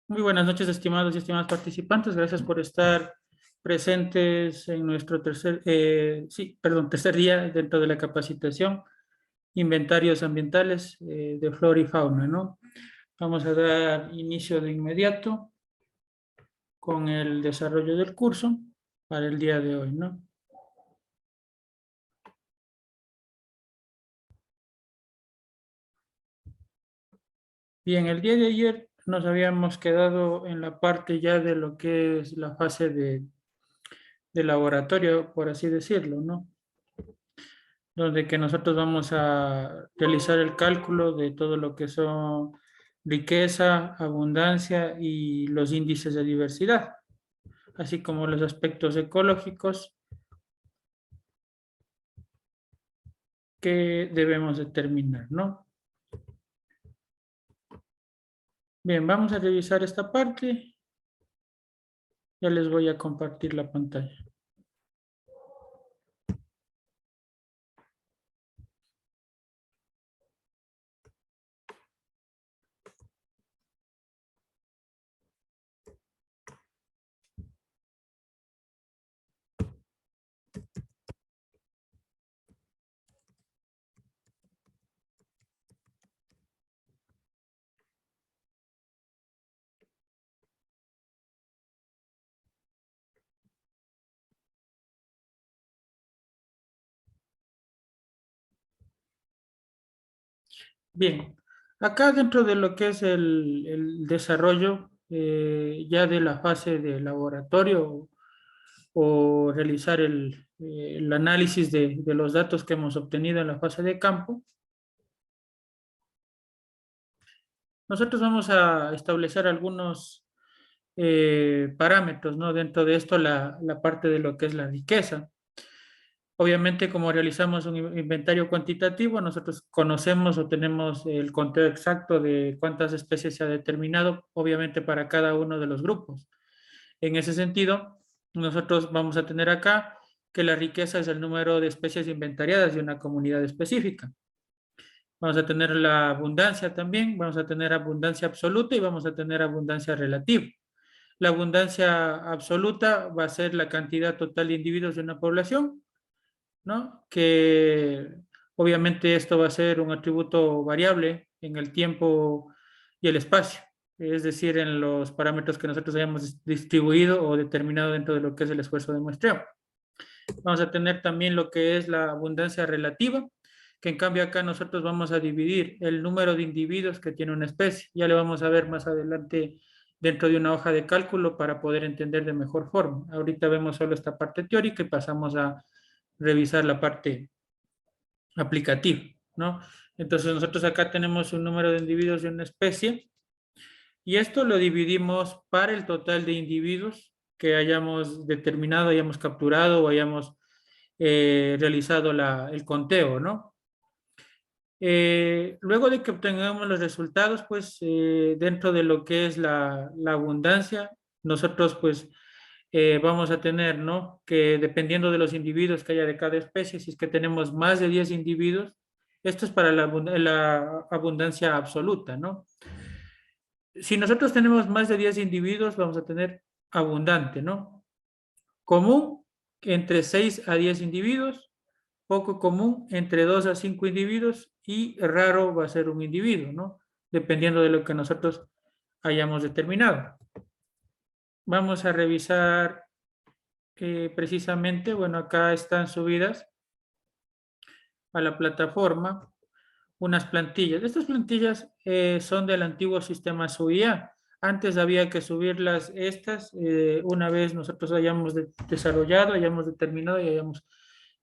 Muy buenas noches, estimados y estimadas participantes. Gracias por estar presentes en nuestro tercer día dentro de la capacitación Inventarios Ambientales de Flora y Fauna, ¿no? Vamos a dar inicio de inmediato con el desarrollo del curso para el día de hoy, ¿no? Bien, el día de ayer nos habíamos quedado en la parte ya de lo que es la fase de laboratorio, por así decirlo, ¿no? Donde que nosotros vamos a realizar el cálculo de todo lo que son riqueza, abundancia y los índices de diversidad, así como los aspectos ecológicos que debemos determinar, ¿no? Bien, vamos a revisar esta parte. Ya les voy a compartir la pantalla. Bien, acá dentro de lo que es el desarrollo ya de la fase de laboratorio o realizar el análisis de los datos que hemos obtenido en la fase de campo, nosotros vamos a establecer algunos parámetros, ¿no? Dentro de esto, la parte de lo que es la riqueza. Obviamente, como realizamos un inventario cuantitativo, nosotros conocemos o tenemos el conteo exacto de cuántas especies se ha determinado, obviamente para cada uno de los grupos. En ese sentido, nosotros vamos a tener acá que la riqueza es el número de especies inventariadas de una comunidad específica. Vamos a tener la abundancia también, vamos a tener abundancia absoluta y vamos a tener abundancia relativa. La abundancia absoluta va a ser la cantidad total de individuos de una población, ¿no? Que obviamente esto va a ser un atributo variable en el tiempo y el espacio, es decir, en los parámetros que nosotros hayamos distribuido o determinado dentro de lo que es el esfuerzo de muestreo. Vamos a tener también lo que es la abundancia relativa, que en cambio acá nosotros vamos a dividir el número de individuos que tiene una especie. Ya le vamos a ver más adelante dentro de una hoja de cálculo para poder entender de mejor forma. Ahorita vemos solo esta parte teórica y pasamos a revisar la parte aplicativa, ¿no? Entonces nosotros acá tenemos un número de individuos de una especie y esto lo dividimos para el total de individuos que hayamos determinado, hayamos capturado o hayamos realizado el conteo, ¿no? Luego de que obtengamos los resultados, pues dentro de lo que es la abundancia, nosotros pues vamos a tener, ¿no? Que dependiendo de los individuos que haya de cada especie, si es que tenemos más de 10 individuos, esto es para la abundancia absoluta, ¿no? Si nosotros tenemos más de 10 individuos, vamos a tener abundante, ¿no? Común, entre 6 a 10 individuos, poco común, entre 2 a 5 individuos, y raro va a ser un individuo, ¿no? Dependiendo de lo que nosotros hayamos determinado. Vamos a revisar precisamente, bueno, acá están subidas a la plataforma unas plantillas. Estas plantillas son del antiguo sistema SUIA. Antes había que subirlas una vez nosotros hayamos desarrollado, hayamos determinado y hayamos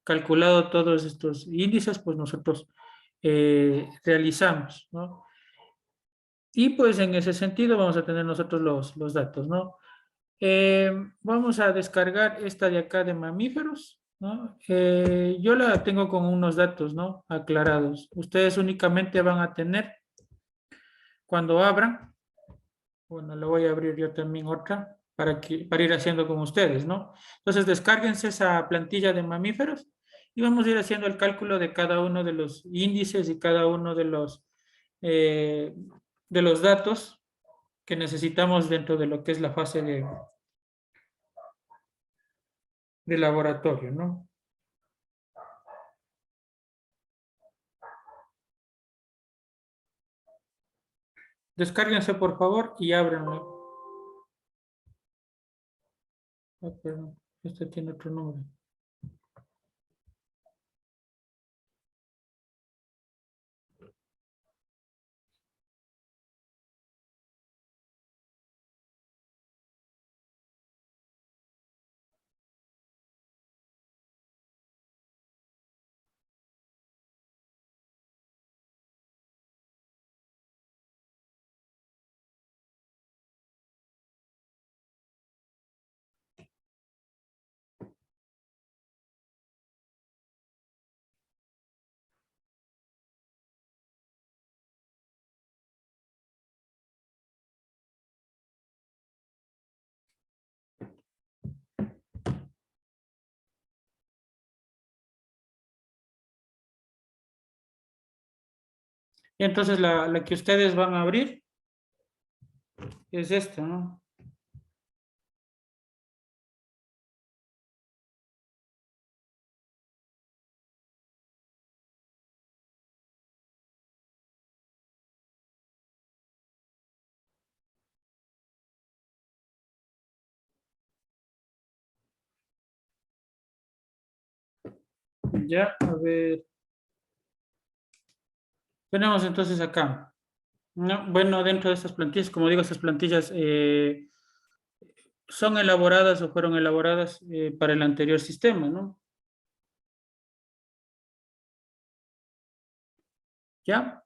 calculado todos estos índices, pues nosotros realizamos, ¿no? Y pues en ese sentido vamos a tener nosotros los datos, ¿no? Vamos a descargar esta de acá de mamíferos, ¿no? Yo la tengo con unos datos, ¿no? Aclarados. Ustedes únicamente van a tener, cuando abran, bueno, le voy a abrir yo también otra para ir haciendo con ustedes, ¿no? Entonces, descárguense esa plantilla de mamíferos y vamos a ir haciendo el cálculo de cada uno de los índices y cada uno de los datos que necesitamos dentro de lo que es la fase de laboratorio, ¿no? Descárguense por favor y ábranlo. Ah, perdón, este tiene otro nombre. Y entonces la que ustedes van a abrir es esta, ¿no? Ya, a ver. Tenemos entonces acá. No, bueno, dentro de estas plantillas, como digo, estas plantillas son elaboradas o fueron elaboradas para el anterior sistema, ¿no? ¿Ya?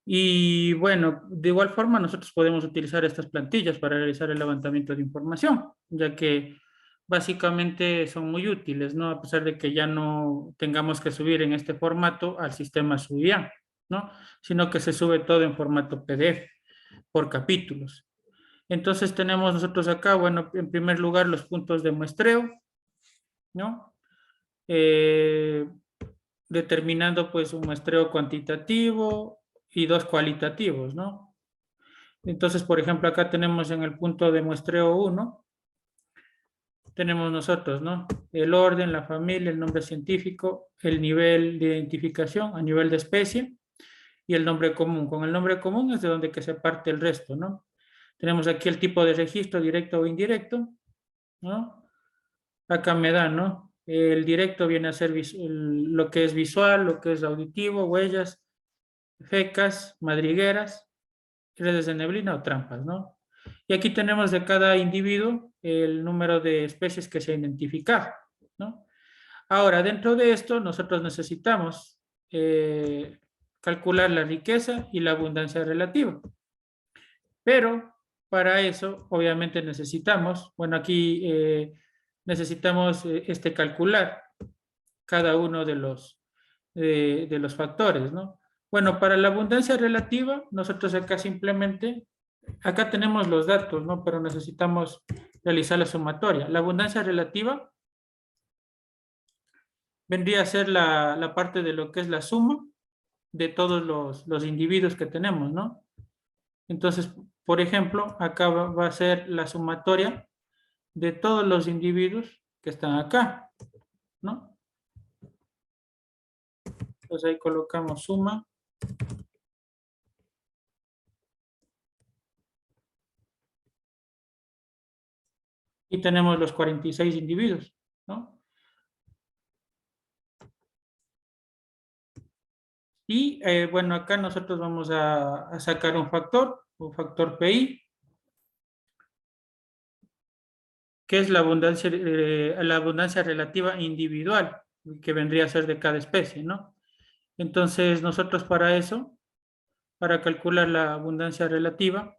Y bueno, de igual forma nosotros podemos utilizar estas plantillas para realizar el levantamiento de información, ya que básicamente son muy útiles, ¿no? A pesar de que ya no tengamos que subir en este formato al sistema SUBIAN, ¿no? Sino que se sube todo en formato PDF por capítulos. Entonces tenemos nosotros acá, bueno, en primer lugar los puntos de muestreo, ¿no? Eh, Determinando pues un muestreo cuantitativo y dos cualitativos, ¿no? Entonces, por ejemplo, acá tenemos en el punto de muestreo 1, tenemos nosotros, ¿no? El orden, la familia, el nombre científico, el nivel de identificación a nivel de especie y el nombre común. Con el nombre común es de donde que se parte el resto, ¿no? Tenemos aquí el tipo de registro directo o indirecto, ¿no? Acá me da, ¿no? El directo viene a ser lo que es visual, lo que es auditivo, huellas, fecas, madrigueras, redes de neblina o trampas, ¿no? Y aquí tenemos de cada individuo el número de especies que se ha identificado, ¿no? Ahora, dentro de esto, nosotros necesitamos calcular la riqueza y la abundancia relativa. Pero para eso, obviamente, necesitamos, bueno, aquí necesitamos calcular cada uno de los factores, ¿no? Bueno, para la abundancia relativa, nosotros acá simplemente, acá tenemos los datos, ¿no? Pero necesitamos realizar la sumatoria. La abundancia relativa vendría a ser la parte de lo que es la suma de todos los individuos que tenemos, ¿no? Entonces, por ejemplo, acá va a ser la sumatoria de todos los individuos que están acá, ¿no? Entonces ahí colocamos suma. Y tenemos los 46 individuos, ¿no? Y bueno, acá nosotros vamos a sacar un factor PI, que es la abundancia relativa individual, que vendría a ser de cada especie, ¿no? Entonces, nosotros para eso, para calcular la abundancia relativa,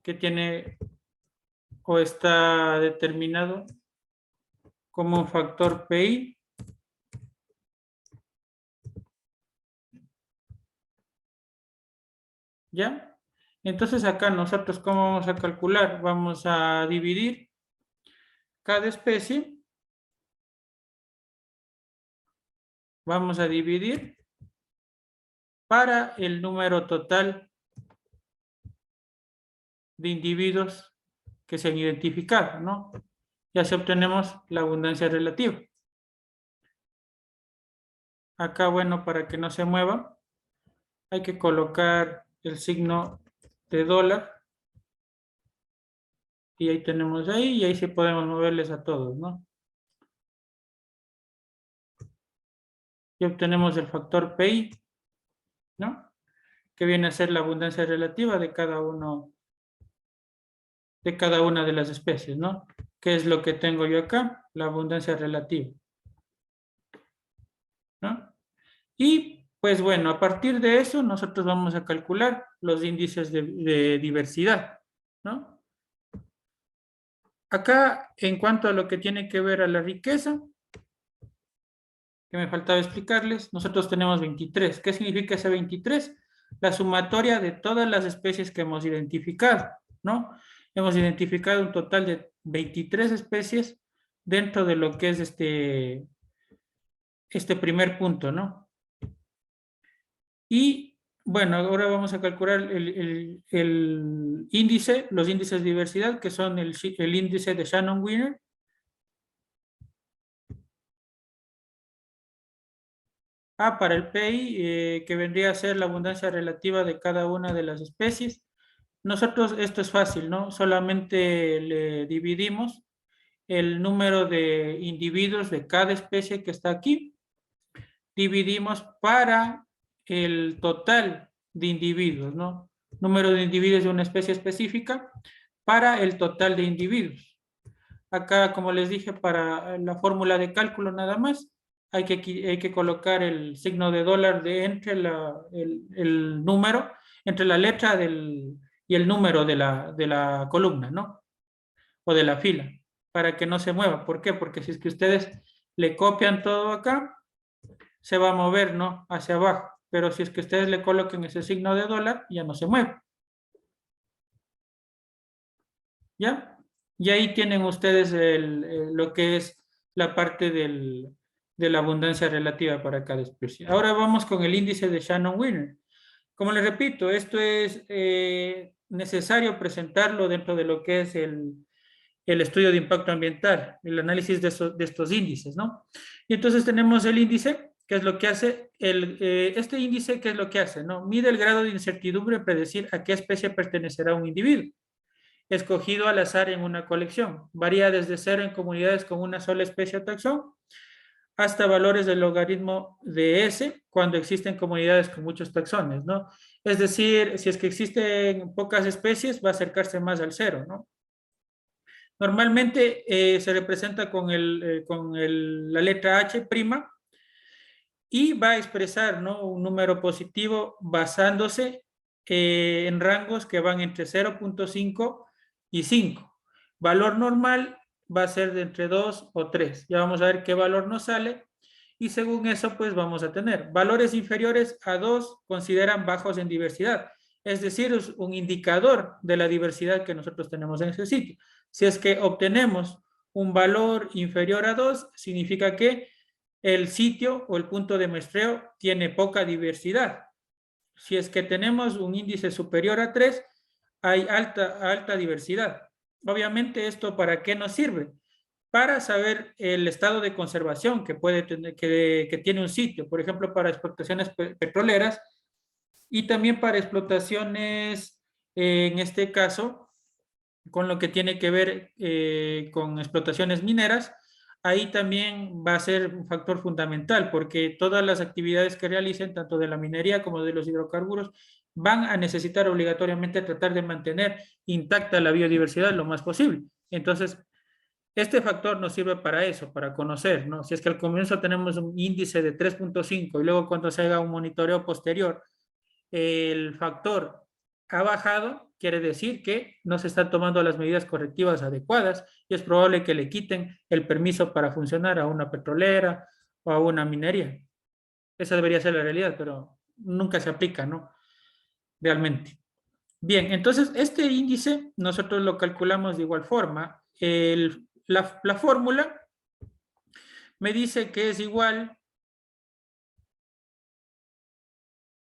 que tiene o está determinado como un factor PI, ¿ya? Entonces acá nosotros, ¿cómo vamos a calcular? Vamos a dividir cada especie, vamos a dividir para el número total de individuos que se han identificado, ¿no? Y así obtenemos la abundancia relativa. Acá, bueno, para que no se mueva, hay que colocar el signo de dólar. Y ahí tenemos ahí, y ahí sí podemos moverles a todos, ¿no? Y obtenemos el factor PI, ¿no? Que viene a ser la abundancia relativa de cada una de las especies, ¿no? ¿Qué es lo que tengo yo acá? La abundancia relativa, ¿no? Y pues bueno, a partir de eso nosotros vamos a calcular los índices de diversidad, ¿no? Acá, en cuanto a lo que tiene que ver a la riqueza, que me faltaba explicarles, nosotros tenemos 23. ¿Qué significa ese 23? La sumatoria de todas las especies que hemos identificado, ¿no? Hemos identificado un total de 23 especies dentro de lo que es este primer punto, ¿no? Y bueno, ahora vamos a calcular el índice, los índices de diversidad, que son el índice de Shannon-Wiener. Para el PI, que vendría a ser la abundancia relativa de cada una de las especies. Nosotros, esto es fácil, ¿no? Solamente le dividimos el número de individuos de cada especie que está aquí, dividimos para el total de individuos, ¿no? Número de individuos de una especie específica para el total de individuos. Acá, como les dije, para la fórmula de cálculo nada más, hay que colocar el signo de dólar entre el número, entre la letra y el número de la columna, ¿no? O de la fila, para que no se mueva. ¿Por qué? Porque si es que ustedes le copian todo acá, se va a mover, ¿no? Hacia abajo. Pero si es que ustedes le coloquen ese signo de dólar, ya no se mueve. ¿Ya? Y ahí tienen ustedes lo que es la parte de la abundancia relativa para cada especie. Ahora vamos con el índice de Shannon-Wiener. Como les repito, esto es necesario presentarlo dentro de lo que es el estudio de impacto ambiental, el análisis de estos índices, ¿no? Y entonces tenemos el índice, que es lo que hace, este índice, ¿qué es lo que hace? ¿No? Mide el grado de incertidumbre predecir a qué especie pertenecerá un individuo escogido al azar en una colección. Varía desde cero en comunidades con una sola especie o taxón hasta valores del logaritmo de S cuando existen comunidades con muchos taxones, ¿no? Es decir, si es que existen pocas especies, va a acercarse más al cero, ¿no? Normalmente se representa con la letra H' y va a expresar, ¿no? Un número positivo basándose en rangos que van entre 0.5 y 5. Valor normal va a ser de entre 2 o 3. Ya vamos a ver qué valor nos sale y según eso pues vamos a tener. Valores inferiores a 2 consideran bajos en diversidad. Es decir, es un indicador de la diversidad que nosotros tenemos en ese sitio. Si es que obtenemos un valor inferior a 2, significa que el sitio o el punto de muestreo tiene poca diversidad. Si es que tenemos un índice superior a 3, hay alta diversidad. Obviamente, ¿esto para qué nos sirve? Para saber el estado de conservación que puede tener, que tiene un sitio, por ejemplo, para explotaciones petroleras y también para explotaciones, en este caso, con lo que tiene que ver con explotaciones mineras, ahí también va a ser un factor fundamental, porque todas las actividades que realicen, tanto de la minería como de los hidrocarburos, van a necesitar obligatoriamente tratar de mantener intacta la biodiversidad lo más posible. Entonces, este factor nos sirve para eso, para conocer, ¿no? Si es que al comienzo tenemos un índice de 3.5 y luego cuando se haga un monitoreo posterior, el factor ha bajado, quiere decir que no se están tomando las medidas correctivas adecuadas y es probable que le quiten el permiso para funcionar a una petrolera o a una minería. Esa debería ser la realidad, pero nunca se aplica, ¿no? Realmente. Bien, entonces este índice nosotros lo calculamos de igual forma. La fórmula me dice que es igual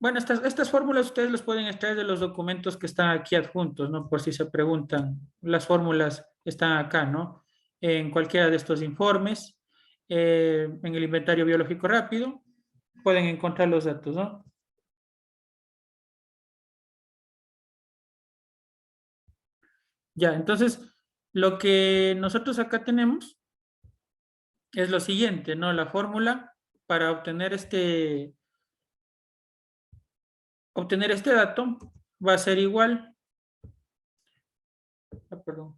Bueno, estas fórmulas ustedes las pueden extraer de los documentos que están aquí adjuntos, ¿no? Por si se preguntan, las fórmulas están acá, ¿no? En cualquiera de estos informes, en el inventario biológico rápido, pueden encontrar los datos, ¿no? Ya, entonces, lo que nosotros acá tenemos es lo siguiente, ¿no? La fórmula para obtener este dato va a ser igual, perdón,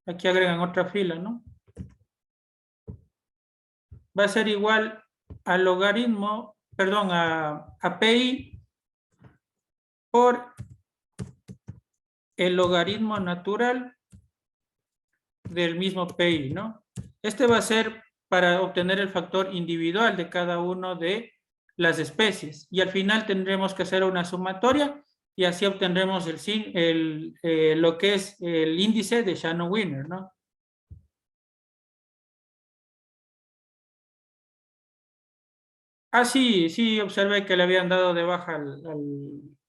aquí agregan otra fila, ¿no? Va a ser igual al logaritmo, perdón, a pi por el logaritmo natural del mismo pi, ¿no? Este va a ser para obtener el factor individual de cada uno de las especies. Y al final tendremos que hacer una sumatoria y así obtendremos lo que es el índice de Shannon-Wiener, ¿no? Ah, sí, sí, observé que le habían dado de baja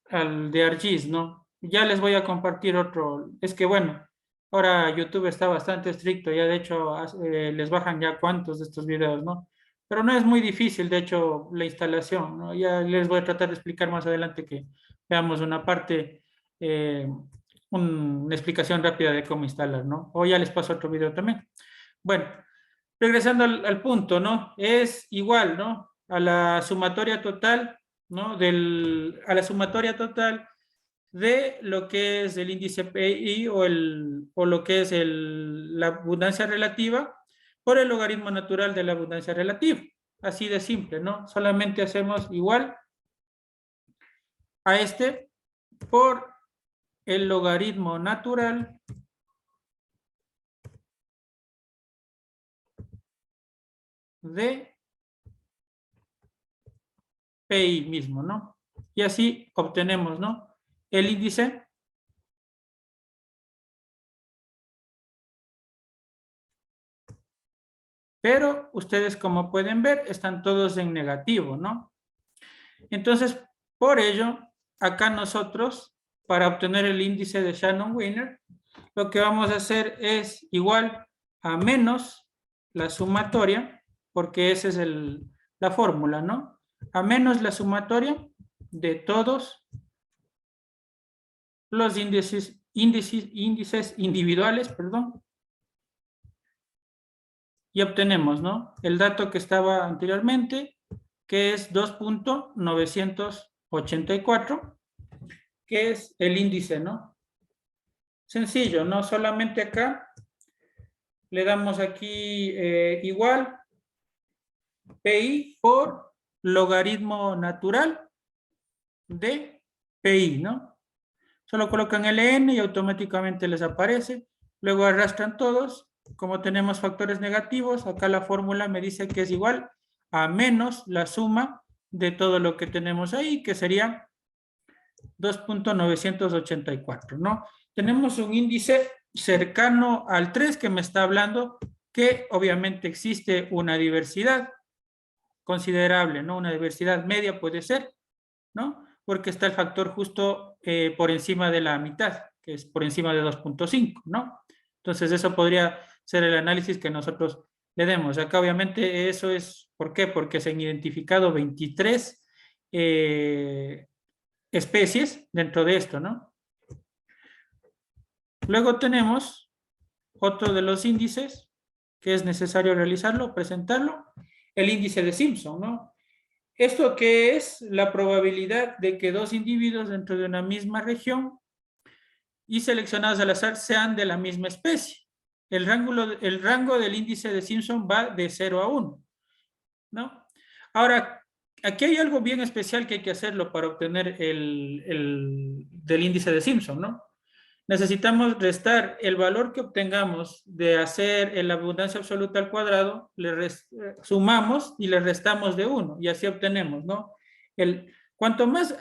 al de ArcGIS, ¿no? Ya les voy a compartir otro. Es que bueno, ahora YouTube está bastante estricto, ya de hecho les bajan ya cuantos de estos videos, ¿no? Pero no es muy difícil, de hecho, la instalación, ¿no? Ya les voy a tratar de explicar más adelante que veamos una parte, eh, una explicación rápida de cómo instalar, ¿no? O ya les paso otro video también. Bueno, regresando al punto, ¿no? Es igual, ¿no? A la sumatoria total, ¿no? A la sumatoria total de lo que es el índice PI o lo que es la abundancia relativa por el logaritmo natural de la abundancia relativa. Así de simple, ¿no? Solamente hacemos igual a este por el logaritmo natural de PI mismo, ¿no? Y así obtenemos, ¿no? El índice, pero ustedes como pueden ver están todos en negativo, ¿no? Entonces, por ello, acá nosotros, para obtener el índice de Shannon-Wiener, lo que vamos a hacer es igual a menos la sumatoria, porque esa es la fórmula, ¿no? A menos la sumatoria de todos los índices individuales, perdón, y obtenemos, ¿no? El dato que estaba anteriormente, que es 2.984, que es el índice, ¿no? Sencillo, ¿no? Solamente acá le damos aquí igual PI por logaritmo natural de PI, ¿no? Solo colocan LN y automáticamente les aparece. Luego arrastran todos. Como tenemos factores negativos, acá la fórmula me dice que es igual a menos la suma de todo lo que tenemos ahí, que sería 2.984, ¿no? Tenemos un índice cercano al 3 que me está hablando que obviamente existe una diversidad considerable, ¿no? Una diversidad media puede ser, ¿no? Porque está el factor justo por encima de la mitad, que es por encima de 2.5, ¿no? Entonces eso podría ser el análisis que nosotros le demos. Acá obviamente eso es, ¿por qué? Porque se han identificado 23 especies dentro de esto, ¿no? Luego tenemos otro de los índices que es necesario realizarlo, presentarlo, el índice de Simpson, ¿no? ¿Esto qué es? La probabilidad de que dos individuos dentro de una misma región y seleccionados al azar sean de la misma especie. El rango del índice de Simpson va de 0 a 1, ¿no? Ahora, aquí hay algo bien especial que hay que hacerlo para obtener del índice de Simpson, ¿no? Necesitamos restar el valor que obtengamos de hacer la abundancia absoluta al cuadrado, sumamos y le restamos de 1 y así obtenemos, ¿no? Cuanto más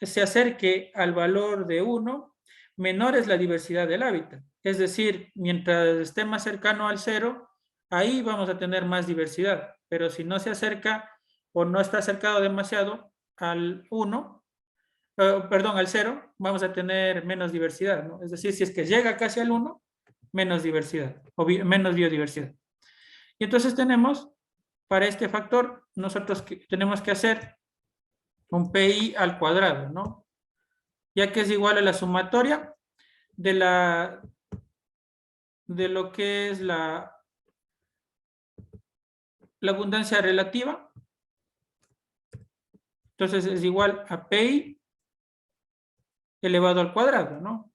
se acerque al valor de 1, menor es la diversidad del hábitat. Es decir, mientras esté más cercano al 0, ahí vamos a tener más diversidad, pero si no se acerca o no está acercado demasiado, al 1, perdón, al 0, vamos a tener menos diversidad, ¿no? Es decir, si es que llega casi al 1, menos diversidad, o menos biodiversidad. Y entonces tenemos, para este factor, nosotros tenemos que hacer un PI al cuadrado, ¿no? Ya que es igual a la sumatoria de lo que es la abundancia relativa. Entonces es igual a PI elevado al cuadrado, ¿no?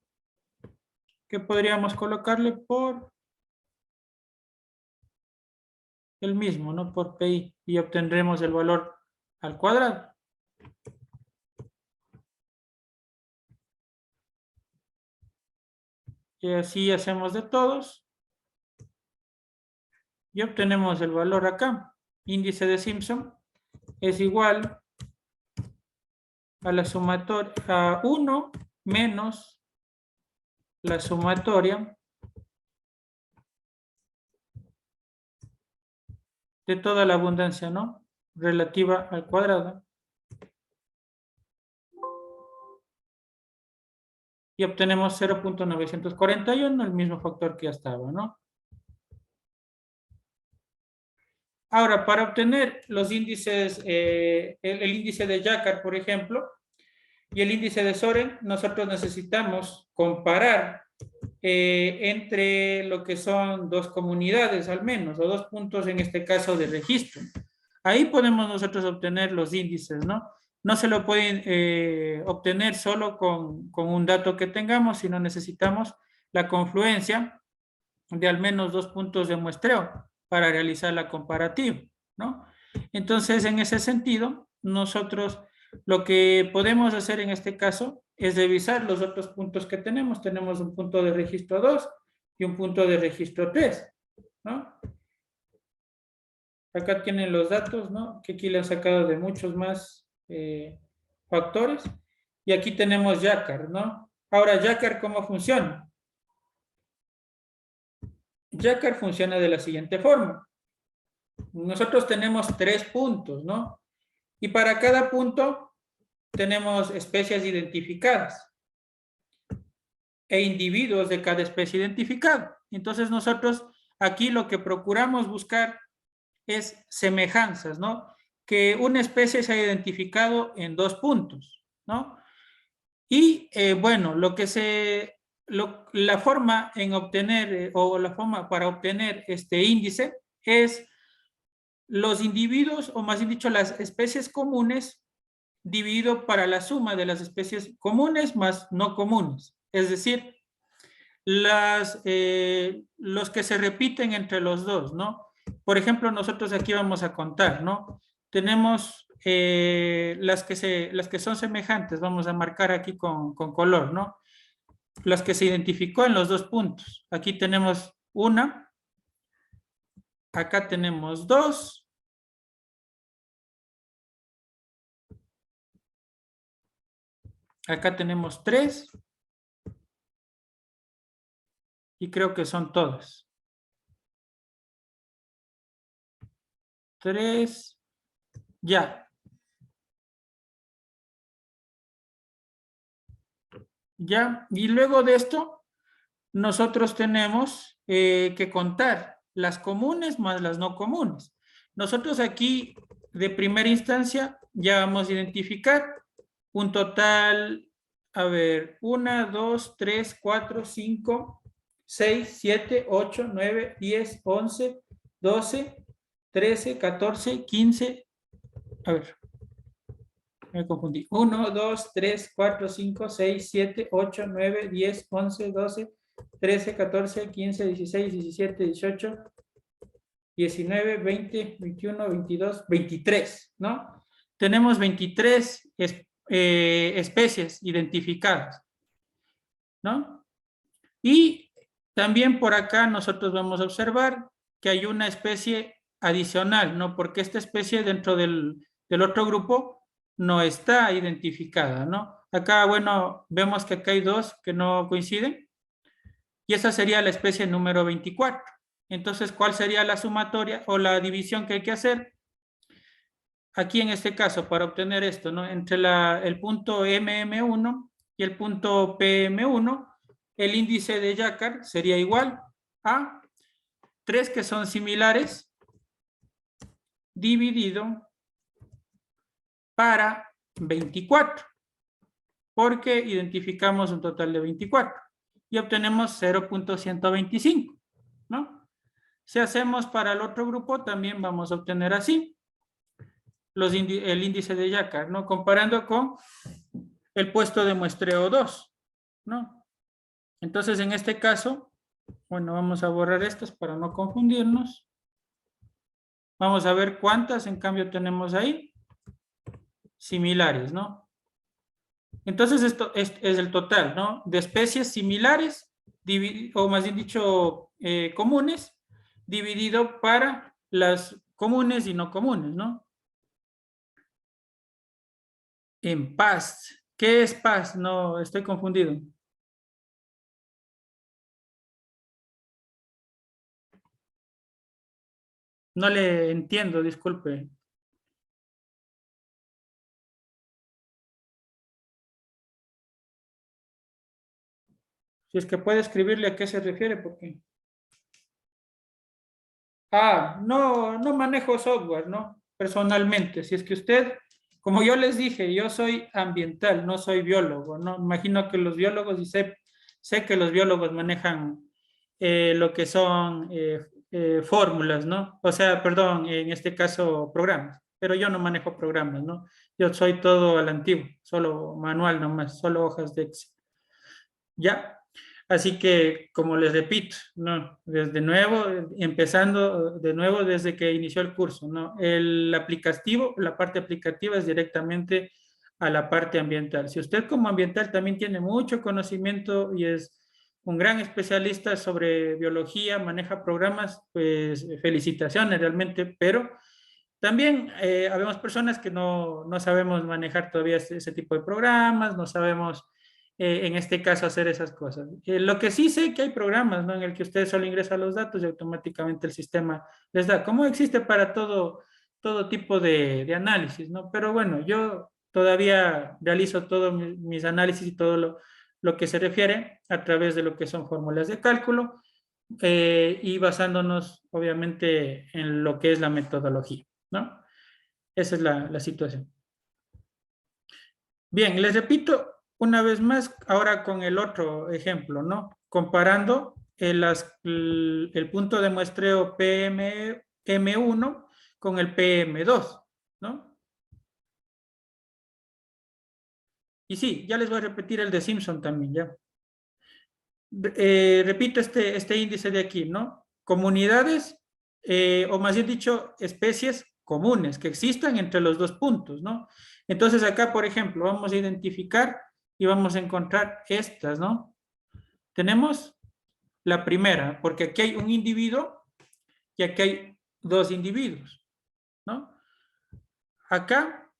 Que podríamos colocarle por el mismo, ¿no? Por PI, y obtendremos el valor al cuadrado. Y así hacemos de todos. Y obtenemos el valor acá. Índice de Simpson es igual a la sumatoria, a 1 menos la sumatoria de toda la abundancia, ¿no? Relativa al cuadrado. Y obtenemos 0.941, el mismo factor que ya estaba, ¿no? Ahora, para obtener los índices, el índice de Jacquard, por ejemplo, y el índice de Soren, nosotros necesitamos comparar entre lo que son dos comunidades al menos, o dos puntos en este caso de registro. Ahí podemos nosotros obtener los índices, ¿no? No se lo pueden obtener solo con un dato que tengamos, sino necesitamos la confluencia de al menos dos puntos de muestreo para realizar la comparativa, ¿no? Entonces, en ese sentido, nosotros lo que podemos hacer en este caso es revisar los otros puntos que tenemos. Tenemos un punto de registro 2 y un punto de registro 3, ¿no? Acá tienen los datos, ¿no? Que aquí le han sacado de muchos más factores. Y aquí tenemos Jacquard, ¿no? Ahora, Jacquard, ¿cómo funciona? Jacquard funciona de la siguiente forma. Nosotros tenemos 3 puntos, ¿no? Y para cada punto tenemos especies identificadas e individuos de cada especie identificada. Entonces nosotros aquí lo que procuramos buscar es semejanzas, ¿no? Que una especie se ha identificado en 2 puntos, ¿no? Y bueno, la forma en obtener, o la forma para obtener este índice es los individuos, o más bien dicho, las especies comunes dividido para la suma de las especies comunes más no comunes. Es decir, los que se repiten entre los dos, ¿no? Por ejemplo, nosotros aquí vamos a contar, ¿no? Tenemos las que son semejantes, vamos a marcar aquí con color, ¿no? Las que se identificó en los 2 puntos. Aquí tenemos una, acá tenemos 2, acá tenemos 3, y creo que son todas. 3, ya. Ya, y luego de esto, nosotros tenemos que contar las comunes más las no comunes. Nosotros aquí, de primera instancia, ya vamos a identificar un total, a ver, 1, 2, 3, 4, 5, 6, 7, 8, 9, 10, 11, 12, 13, 14, 15, a ver, me confundí. 1, 2, 3, 4, 5, 6, 7, 8, 9, 10, 11, 12, 13, 14, 15, 16, 17, 18, 19, 20, 21, 22, 23, ¿no? Tenemos 23 especies identificadas, ¿no? Y también por acá nosotros vamos a observar que hay una especie adicional, ¿no? Porque esta especie dentro del otro grupo no está identificada, ¿no? Acá, bueno, vemos que acá hay 2 que no coinciden, y esa sería la especie número 24. Entonces, ¿cuál sería la sumatoria o la división que hay que hacer? aquí en este caso, para obtener esto, ¿no? Entre el punto MM1 y el punto PM1, el índice de Jacquard sería igual a 3 que son similares dividido para 24, porque identificamos un total de 24 y obtenemos 0.125, ¿no? Si hacemos para el otro grupo, también vamos a obtener así el índice de Jacquard, ¿no? Comparando con el puesto de muestreo 2, ¿no? Entonces, en este caso, bueno, vamos a borrar estos para no confundirnos. Vamos a ver cuántas, en cambio, tenemos ahí. Similares, ¿no? Entonces, esto es el total, ¿no? De especies similares, o más bien dicho, comunes, dividido para las comunes y no comunes, ¿no? En paz. ¿Qué es paz? No, estoy confundido. No le entiendo, disculpe. Si es que puede escribirle a qué se refiere, porque... Ah, no, no manejo software, ¿no? Personalmente. Si es que usted, como yo les dije, yo soy ambiental, no soy biólogo, ¿no? Imagino que los biólogos, y sé que los biólogos manejan lo que son fórmulas, ¿no? O sea, perdón, en este caso programas, pero yo no manejo programas, ¿no? Yo soy todo a la antigua, solo manual nomás, solo hojas de Excel. ¿Ya? Así que, como les repito, ¿no? Desde nuevo, empezando de nuevo desde que inició el curso, ¿no? El aplicativo, la parte aplicativa es directamente a la parte ambiental. Si usted como ambiental también tiene mucho conocimiento y es un gran especialista sobre biología, maneja programas, pues felicitaciones realmente, pero también habemos personas que no sabemos manejar todavía ese tipo de programas, no sabemos en este caso hacer esas cosas. Lo que sí sé que hay programas, ¿no? En el que usted solo ingresa los datos y automáticamente el sistema les da, como existe para todo tipo de análisis, ¿no? Pero bueno, yo todavía realizo todos mis análisis y todo lo que se refiere a través de lo que son fórmulas de cálculo y basándonos obviamente en lo que es la metodología, ¿no? Esa es la situación. Bien, les repito una vez más, ahora con el otro ejemplo, ¿no? Comparando el punto de muestreo PM1 con el PM2, ¿no? Y sí, ya les voy a repetir el de Simpson también, ¿ya? Repito este índice de aquí, ¿no? Comunidades, o más bien dicho, especies comunes que existan entre los dos puntos, ¿no? Entonces acá, por ejemplo, vamos a identificar y vamos a encontrar estas, ¿no? Tenemos la primera, porque aquí hay un individuo y aquí hay dos individuos, ¿no? Acá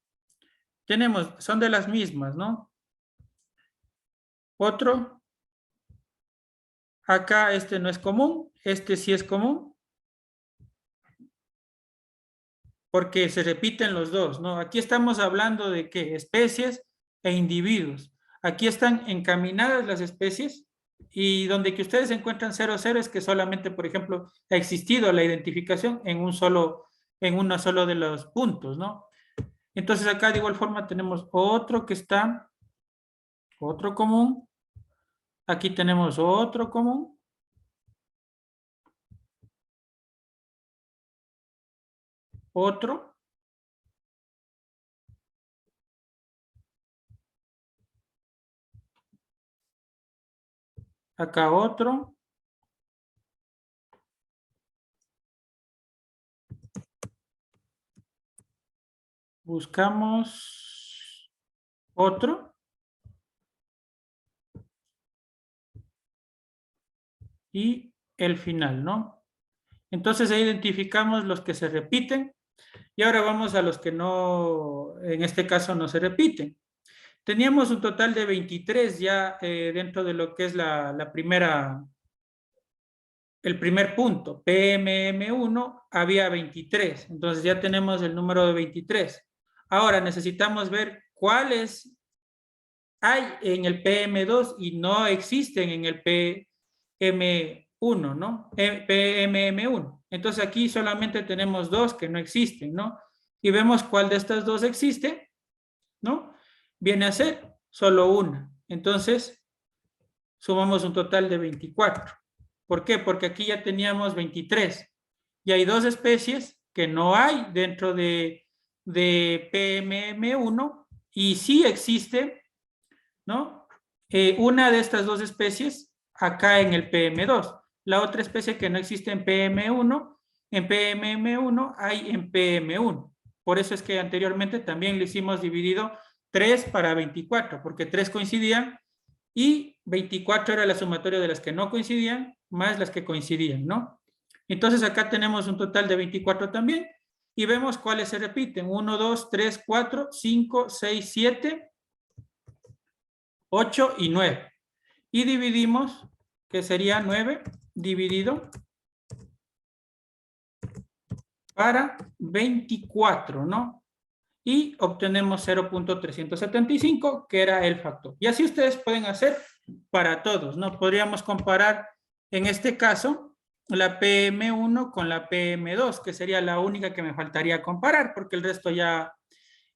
tenemos, son de las mismas, ¿no? Otro, acá este no es común, este sí es común, porque se repiten los dos, ¿no? Aquí estamos hablando de qué, especies e individuos. Aquí están encaminadas las especies y donde que ustedes encuentran 00 es que solamente, por ejemplo, ha existido la identificación en uno solo de los puntos, ¿no? Entonces acá de igual forma tenemos otro que está, otro común, aquí tenemos otro común, otro, acá otro, buscamos otro y el final, ¿no? Entonces ahí identificamos los que se repiten y ahora vamos a los que no, en este caso no se repiten. Teníamos un total de 23 ya dentro de lo que es la primera el primer punto, PMM1, había 23. Entonces ya tenemos el número de 23. Ahora necesitamos ver cuáles hay en el PM2 y no existen en el PM1, ¿no? PMM1. Entonces aquí solamente tenemos dos que no existen, ¿no? Y vemos cuál de estas dos existe, ¿no? Viene a ser solo una. Entonces, sumamos un total de 24. ¿Por qué? Porque aquí ya teníamos 23. Y hay dos especies que no hay dentro de PMM1 y sí existe, ¿no? Una de estas dos especies acá en el PM2. La otra especie que no existe en PM1, en PMM1 hay en PM1. Por eso es que anteriormente también le hicimos dividido 3 para 24, porque 3 coincidían y 24 era la sumatoria de las que no coincidían más las que coincidían, ¿no? Entonces acá tenemos un total de 24 también y vemos cuáles se repiten. 1, 2, 3, 4, 5, 6, 7, 8 y 9. Y dividimos, que sería 9 dividido para 24, ¿no? Y obtenemos 0.375, que era el factor. Y así ustedes pueden hacer para todos, ¿no? Podríamos comparar, en este caso, la PM1 con la PM2, que sería la única que me faltaría comparar, porque el resto ya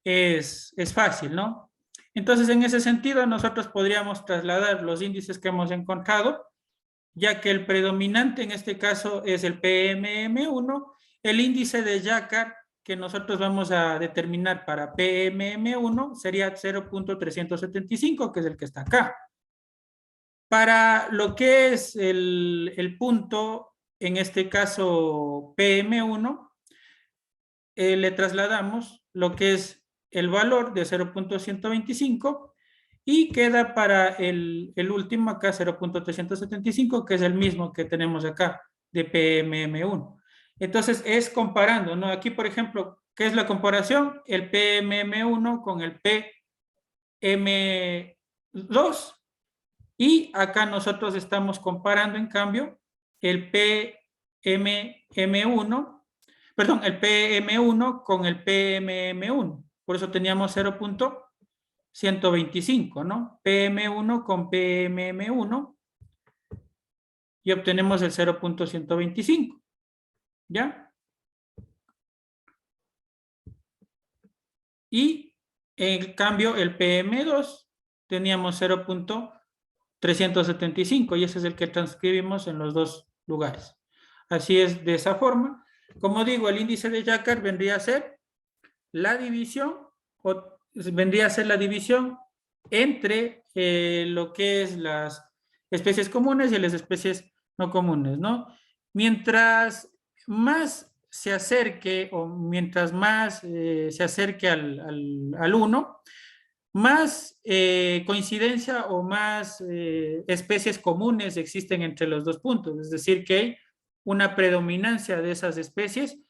es fácil, ¿no? Entonces, en ese sentido, nosotros podríamos trasladar los índices que hemos encontrado, ya que el predominante en este caso es el PMM1, el índice de Jacquard que nosotros vamos a determinar para PMM1 sería 0.375, que es el que está acá. Para lo que es el punto, en este caso PM1, le trasladamos lo que es el valor de 0.125 y queda para el último acá 0.375, que es el mismo que tenemos acá de PMM1. Entonces es comparando, ¿no? Aquí, por ejemplo, ¿qué es la comparación? El PMM1 con el PM2 y acá nosotros estamos comparando, en cambio, el PMM1, perdón, el PM1 con el PMM1. Por eso teníamos 0.125, ¿no? PM1 con PMM1 y obtenemos el 0.125, ¿ya? Y en cambio el PM2 teníamos 0.375 y ese es el que transcribimos en los dos lugares. Así es, de esa forma. Como digo, el índice de Jacquard vendría a ser la división, o vendría a ser la división entre lo que es las especies comunes y las especies no comunes, ¿no? Mientras más se acerque o mientras más se acerque al 1, más coincidencia o más especies comunes existen entre los dos puntos, es decir, que hay una predominancia de esas especies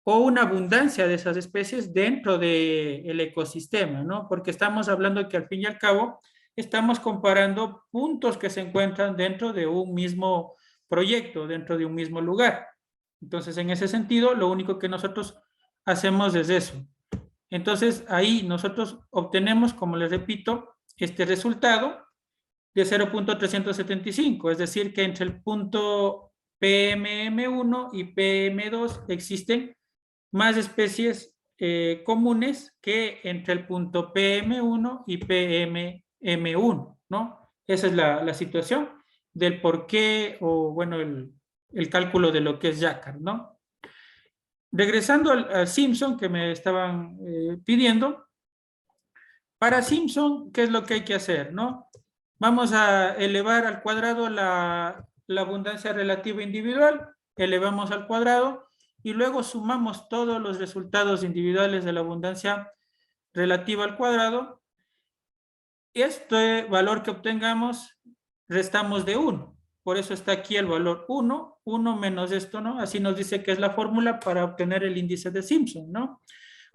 o una abundancia de esas especies dentro del ecosistema, ¿no? Porque estamos hablando que al fin y al cabo estamos comparando puntos que se encuentran dentro de un mismo proyecto, dentro de un mismo lugar. Entonces, en ese sentido, lo único que nosotros hacemos es eso. Entonces, ahí nosotros obtenemos, como les repito, este resultado de 0.375, es decir, que entre el punto PMM1 y PM2 existen más especies comunes que entre el punto PM1 y PMM1, ¿no? Esa es la situación del por qué, o bueno, el cálculo de lo que es Jacquard, ¿no? Regresando al Simpson que me estaban pidiendo, para Simpson, ¿qué es lo que hay que hacer, no? Vamos a elevar al cuadrado la abundancia relativa individual, elevamos al cuadrado y luego sumamos todos los resultados individuales de la abundancia relativa al cuadrado. Este valor que obtengamos, restamos de 1. Por eso está aquí el valor 1, 1 menos esto, ¿no? Así nos dice que es la fórmula para obtener el índice de Simpson, ¿no?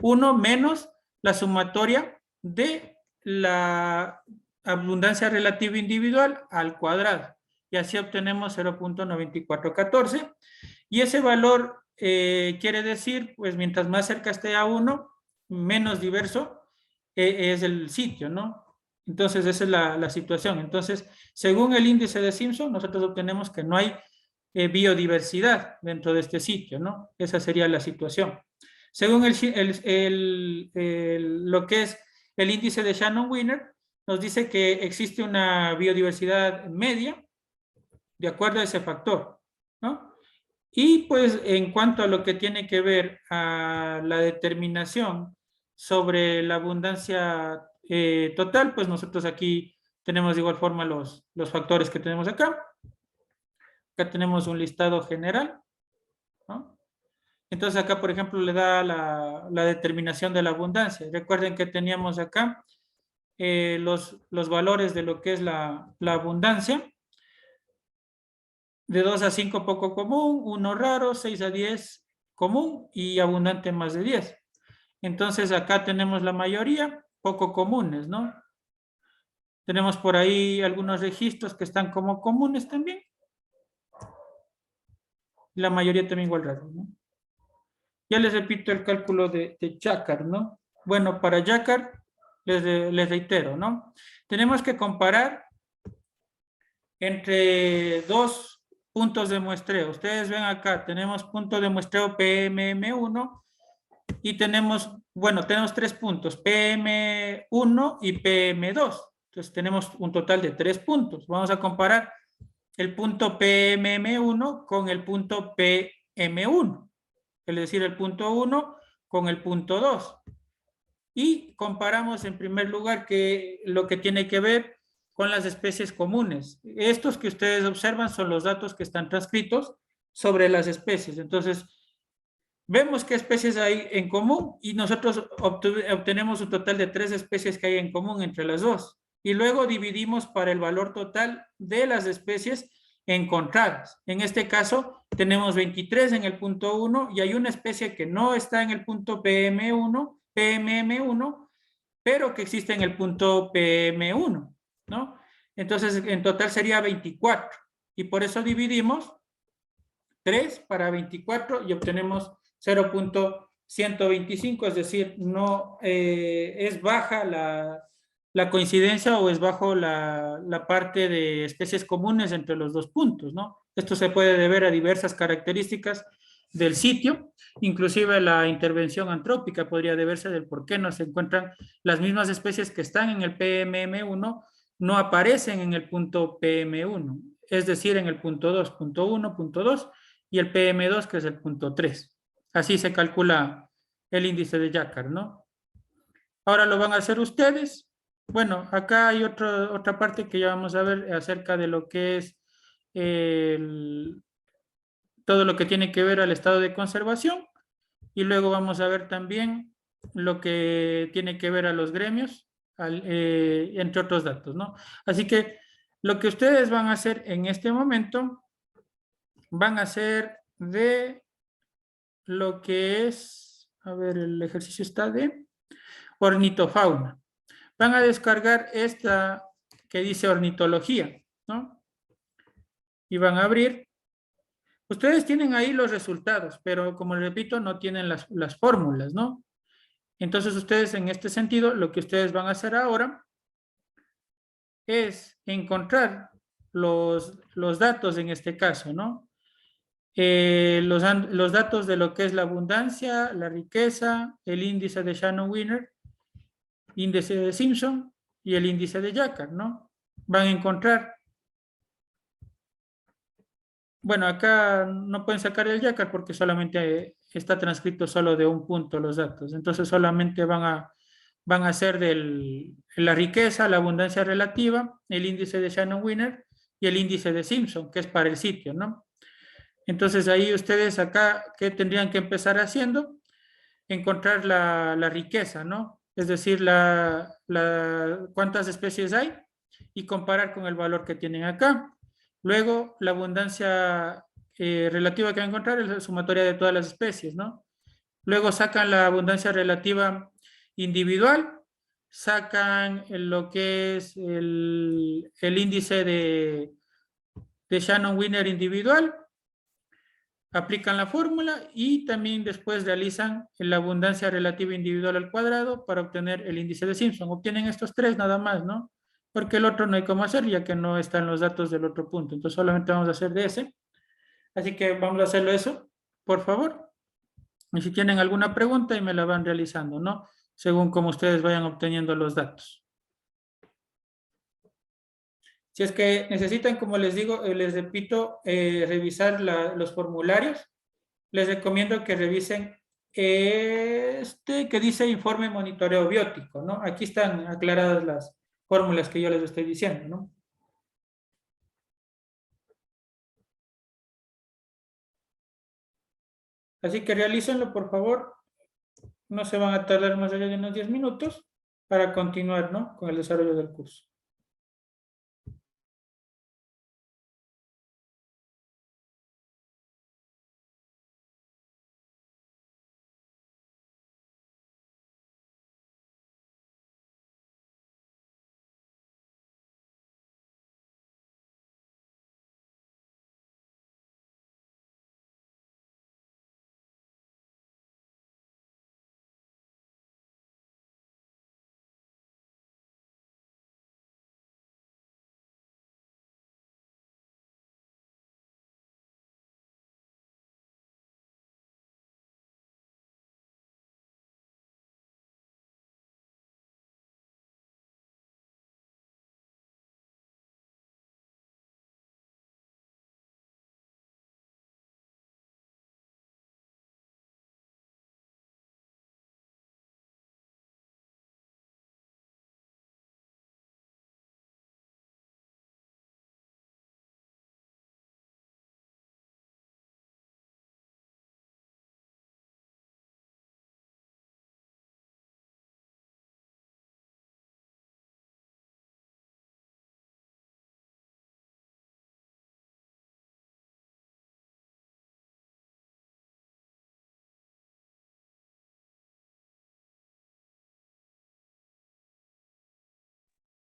1 menos la sumatoria de la abundancia relativa individual al cuadrado. y así obtenemos 0.9414. Y ese valor quiere decir, pues mientras más cerca esté a 1, menos diverso es el sitio, ¿no? Entonces, esa es la situación. Entonces, según el índice de Simpson, nosotros obtenemos que no hay biodiversidad dentro de este sitio, ¿no? Esa sería la situación. Según lo que es el índice de Shannon-Wiener, nos dice que existe una biodiversidad media de acuerdo a ese factor, ¿no? Y pues en cuanto a lo que tiene que ver a la determinación sobre la abundancia total, pues nosotros aquí tenemos de igual forma los factores que tenemos acá. Acá tenemos un listado general, ¿no? Entonces acá, por ejemplo, le da la determinación de la abundancia. Recuerden que teníamos acá los valores de lo que es la abundancia. De 2 a 5 poco común, 1 raro, 6 a 10 común y abundante más de 10. Entonces acá tenemos la mayoría poco comunes, ¿no? Tenemos por ahí algunos registros que están como comunes también. La mayoría también igual raro, ¿no? Ya les repito el cálculo de Jacquard, ¿no? Bueno, para Jacquard, les reitero, ¿no? Tenemos que comparar entre dos puntos de muestreo. Ustedes ven acá, tenemos punto de muestreo PMM1 y tenemos, bueno, tenemos 3 puntos, PM1 y PM2. Entonces tenemos un total de 3 puntos. Vamos a comparar el punto PMM1 con el punto PM1. Es decir, el punto 1 con el punto 2. Y comparamos en primer lugar lo que tiene que ver con las especies comunes. Estos que ustedes observan son los datos que están transcritos sobre las especies. Entonces, vemos qué especies hay en común y nosotros obtenemos un total de 3 especies que hay en común entre las dos. Y luego dividimos para el valor total de las especies encontradas. En este caso, tenemos 23 en el punto 1 y hay una especie que no está en el punto PMM1, pero que existe en el punto PM1, ¿no? Entonces, en total sería 24. Y por eso dividimos 3 para 24 y obtenemos 0.125, es decir, no es baja la coincidencia o es bajo la parte de especies comunes entre los dos puntos, ¿no? Esto se puede deber a diversas características del sitio, inclusive la intervención antrópica podría deberse del por qué no se encuentran las mismas especies que están en el PMM1, no aparecen en el punto PM1, es decir, en el punto 2, punto 1, punto 2, y el PM2, que es el punto 3. Así se calcula el índice de Jacquard, ¿no? Ahora lo van a hacer ustedes. Bueno, acá hay otra parte que ya vamos a ver acerca de lo que es todo lo que tiene que ver al estado de conservación. Y luego vamos a ver también lo que tiene que ver a los gremios, entre otros datos, ¿no? Así que lo que ustedes van a hacer en este momento, van a hacer de lo que es, a ver, el ejercicio está de ornitofauna. Van a descargar esta que dice ornitología, ¿no? Y van a abrir. Ustedes tienen ahí los resultados, pero como les repito, no tienen las fórmulas, ¿no? Entonces ustedes en este sentido, lo que ustedes van a hacer ahora es encontrar los datos en este caso, ¿no? Los datos de lo que es la abundancia, la riqueza, el índice de Shannon-Wiener, índice de Simpson y el índice de Jacquard, ¿no? Van a encontrar, bueno, acá no pueden sacar el Jacquard porque solamente está transcrito solo de un punto los datos, entonces solamente van a hacer la riqueza, la abundancia relativa, el índice de Shannon-Wiener y el índice de Simpson, que es para el sitio, ¿no? Entonces ahí ustedes acá, ¿qué tendrían que empezar haciendo? Encontrar la riqueza, ¿no? Es decir, cuántas especies hay y comparar con el valor que tienen acá. Luego, la abundancia relativa que van a encontrar es la sumatoria de todas las especies, ¿no? Luego sacan la abundancia relativa individual, sacan lo que es el índice de Shannon-Wiener individual, aplican la fórmula y también después realizan la abundancia relativa individual al cuadrado para obtener el índice de Simpson. Obtienen estos tres nada más, ¿no? Porque el otro no hay cómo hacer ya que no están los datos del otro punto. Entonces solamente vamos a hacer de ese. Así que vamos a hacerlo eso, por favor. Y si tienen alguna pregunta y me la van realizando, ¿no? Según como ustedes vayan obteniendo los datos. Si es que necesitan, como les digo, les repito, revisar los formularios, les recomiendo que revisen este que dice informe monitoreo biótico, ¿no? Aquí están aclaradas las fórmulas que yo les estoy diciendo, ¿no? Así que realícenlo, por favor. No se van a tardar más allá de unos 10 minutos para continuar, ¿no? Con el desarrollo del curso.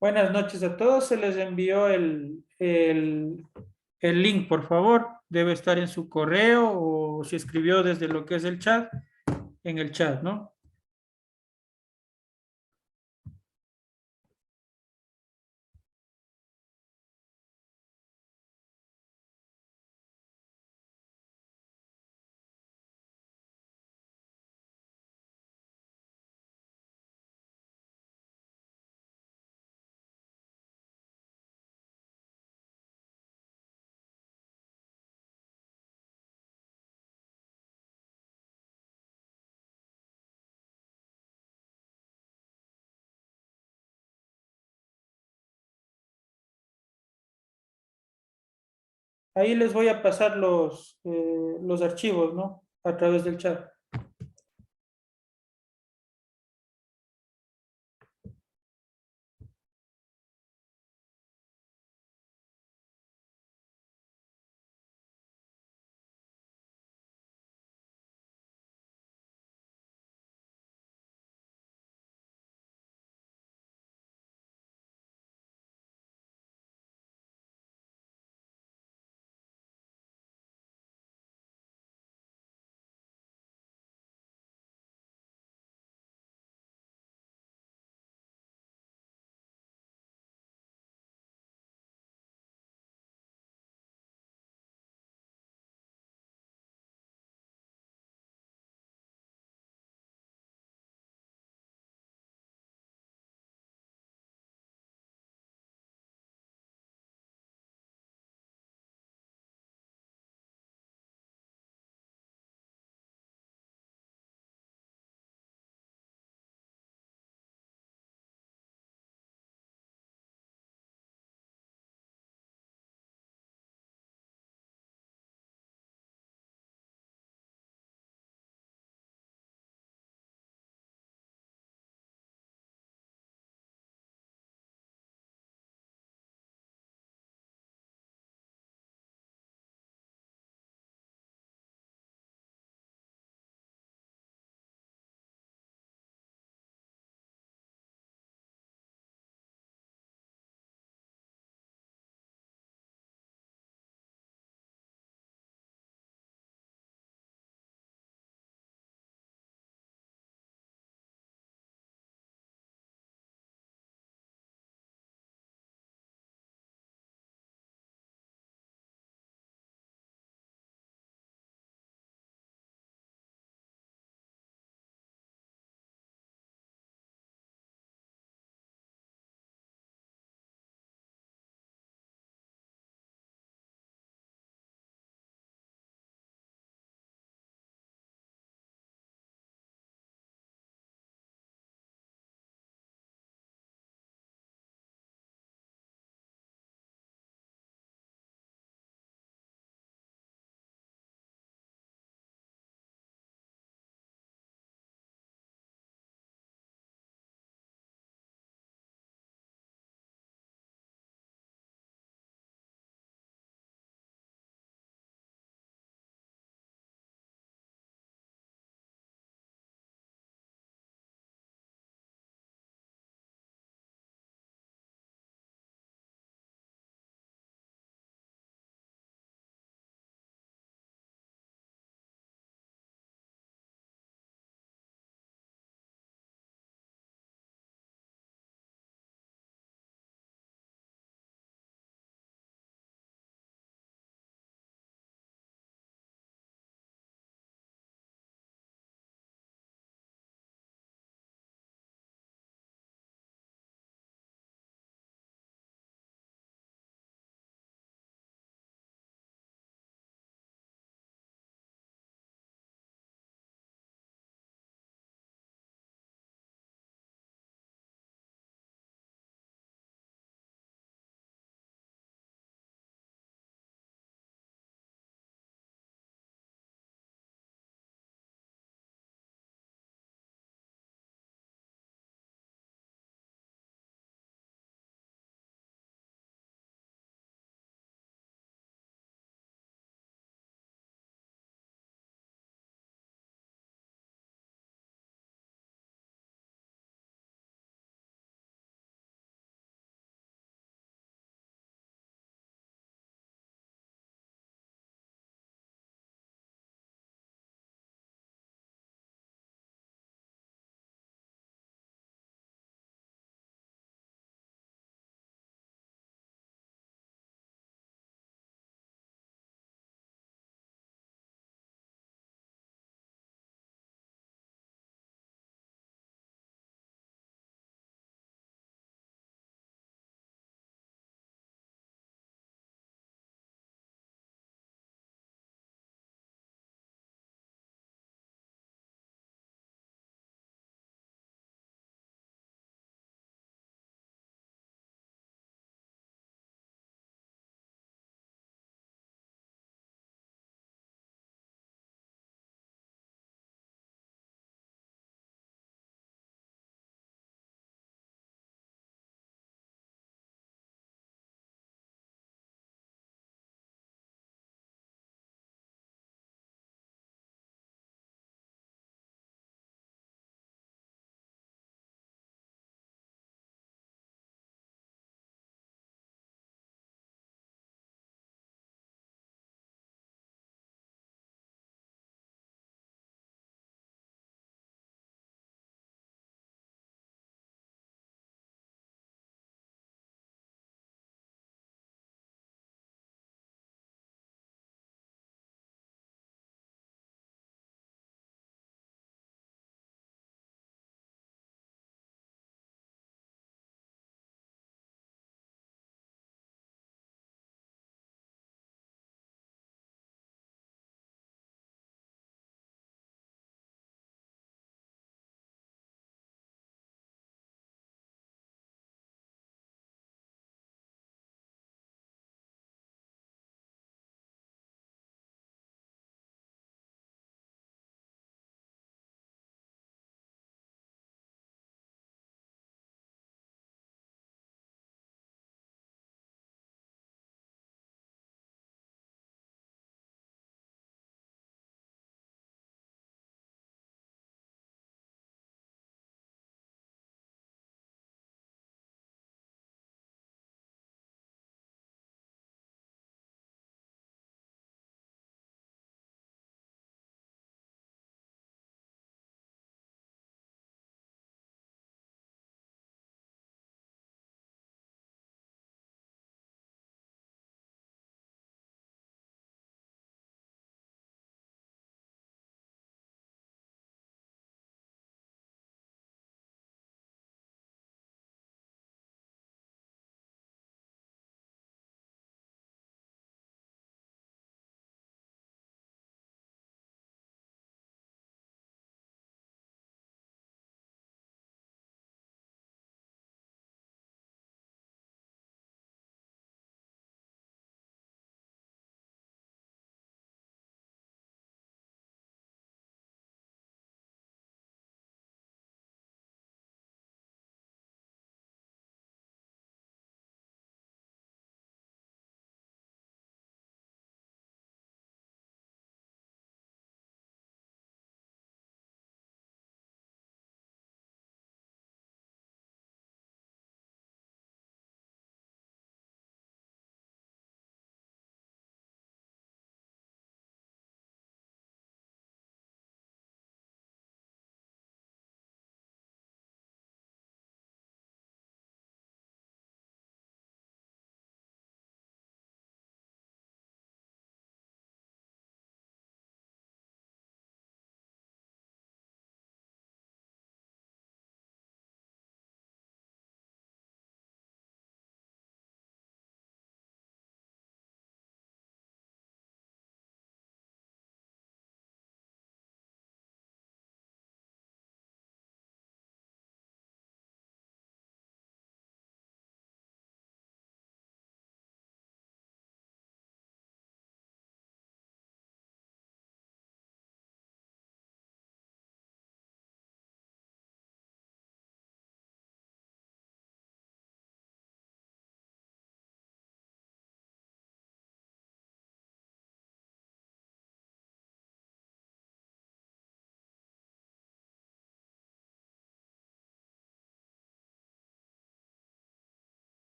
Buenas noches a todos. Se les envió el link, por favor. Debe estar en su correo o si escribió desde lo que es el chat, en el chat, ¿no? Ahí les voy a pasar los archivos, ¿no? A través del chat.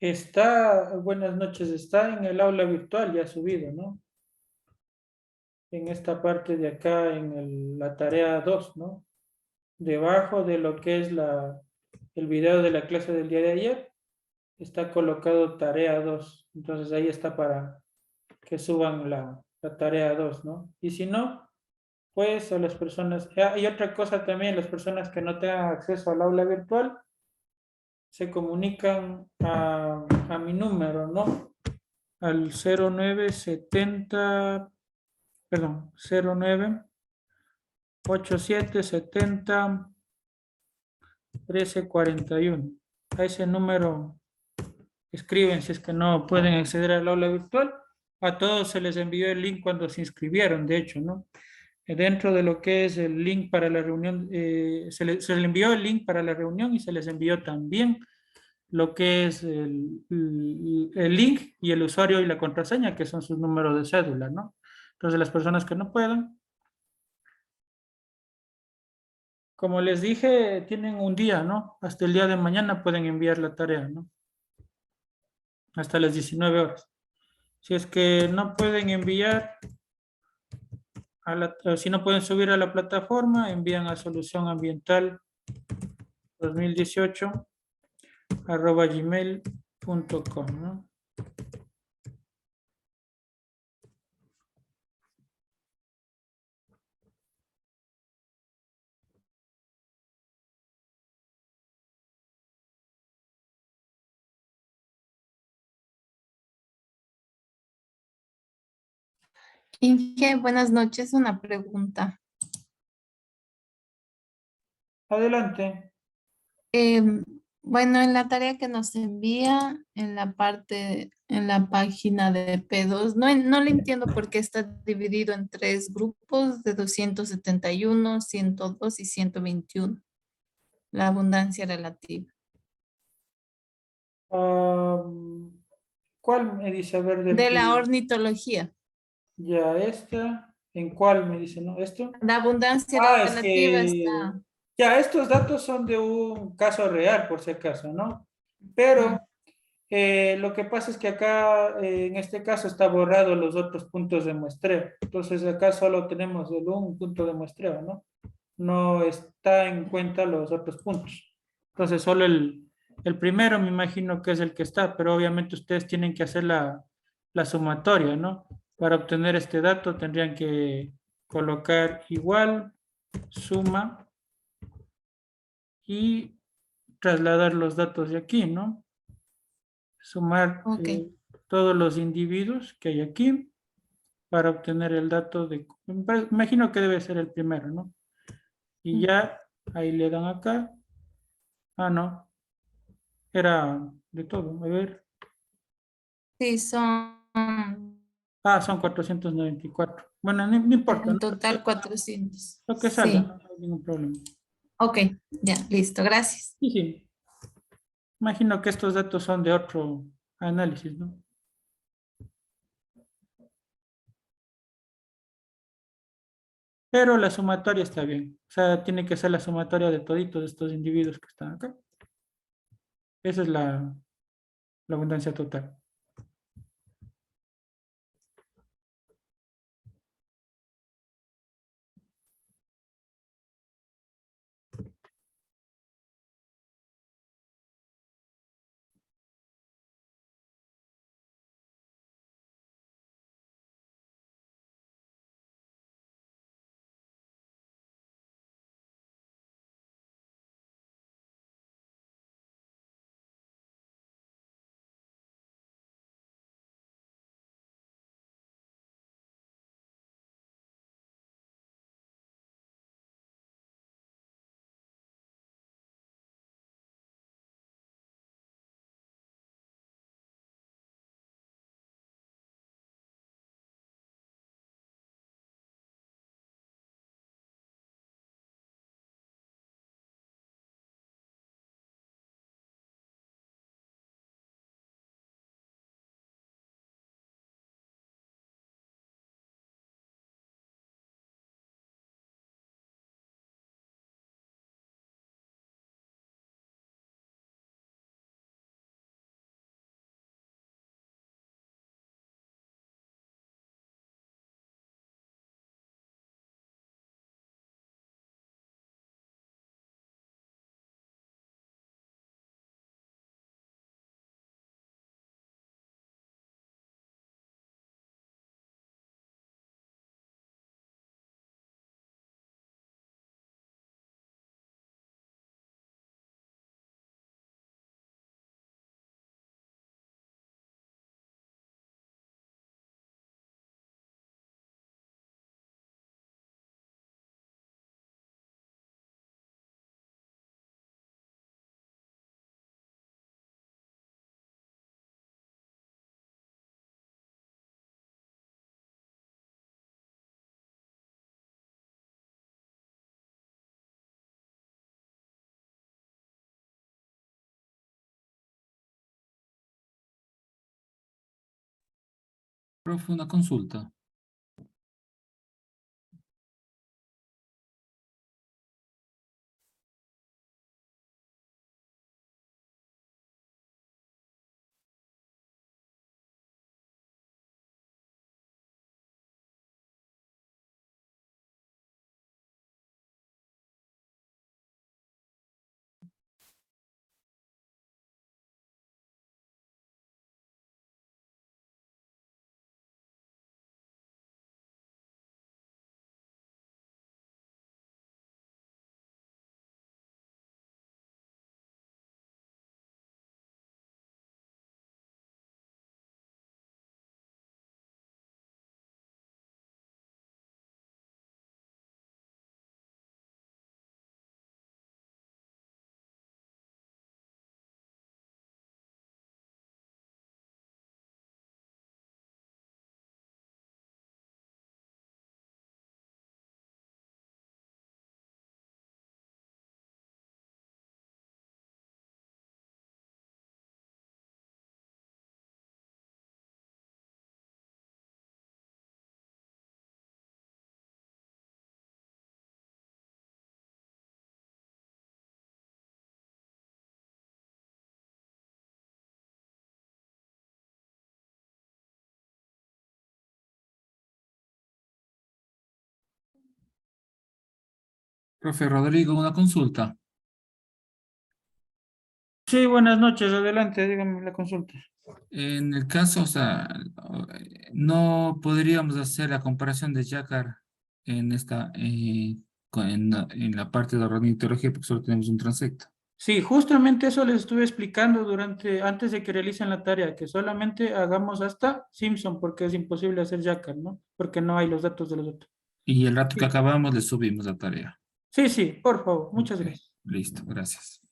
Está, buenas noches, está en el aula virtual ya subido, ¿no? En esta parte de acá, en la tarea 2, ¿no? Debajo de lo que es el video de la clase del día de ayer, está colocado tarea 2. Entonces ahí está para que suban la tarea 2, ¿no? Y si no, pues a las personas, y otra cosa también, las personas que no tengan acceso al aula virtual, se comunican a mi número, ¿no? Al 0970, perdón, 098770 1341. A ese número escriben si es que no pueden acceder al aula virtual. A todos se les envió el link cuando se inscribieron, de hecho, ¿no? Dentro de lo que es el link para la reunión, se le envió el link para la reunión y se les envió también lo que es el link y el usuario y la contraseña, que son sus números de cédula, ¿no? Entonces, las personas que no puedan, como les dije, tienen un día, ¿no? Hasta el día de mañana pueden enviar la tarea, ¿no? Hasta las 19 horas. Si es que no pueden enviar, o si no pueden subir a la plataforma, envían a solución ambiental 2018 @gmail.com, ¿no? Inge, buenas noches. Una pregunta. Adelante. Em, bueno, en la tarea que nos envía, en la parte, en la página de P2, no le entiendo por qué está dividido en tres grupos de 271, 102 y 121. La abundancia relativa. Ah, ¿cuál me dice? A ver, del De la que ornitología. ya está. ¿En cuál me dice? ¿No? ¿Esto? La abundancia Ah, es relativa que está. ya estos datos son de un caso real, por si acaso, ¿no? Pero Mm, lo que pasa es que acá, en este caso, está borrado los otros puntos de muestreo. Entonces, acá solo tenemos un punto de muestreo, ¿no? No está en cuenta los otros puntos. Entonces, solo el primero me imagino que es el que está, pero obviamente ustedes tienen que hacer la sumatoria, ¿no? Para obtener este dato tendrían que colocar igual, suma y trasladar los datos de aquí, ¿no? Sumar ok. todos los individuos que hay aquí para obtener el dato de, me imagino que debe ser el primero, ¿no? Y Mm, ya ahí le dan acá. Ah, no, era de todo. A ver. sí, son Ah, son 494. Bueno, no importa, en ¿no? total 400. Lo que salga, Sí. no hay ningún problema. Ok, ya, listo. Gracias. Sí, sí. Imagino que estos datos son de otro análisis, ¿no? Pero la sumatoria está bien. O sea, tiene que ser la sumatoria de toditos estos individuos que están acá. Esa es la abundancia total. Profe, una consulta. Profe Rodrigo, una consulta. Sí, buenas noches, adelante, dígame la consulta. En el caso, o sea, no podríamos hacer la comparación de Jacquard en en la parte de ornitología porque solo tenemos un transecto. Sí, justamente eso les estuve explicando antes de que realicen la tarea, que solamente hagamos hasta Simpson, porque es imposible hacer Jackal, ¿no? Porque no hay los datos de los otros. Y el rato que Sí, acabamos le subimos la tarea. sí, sí, por favor, muchas Ok, gracias. listo, gracias.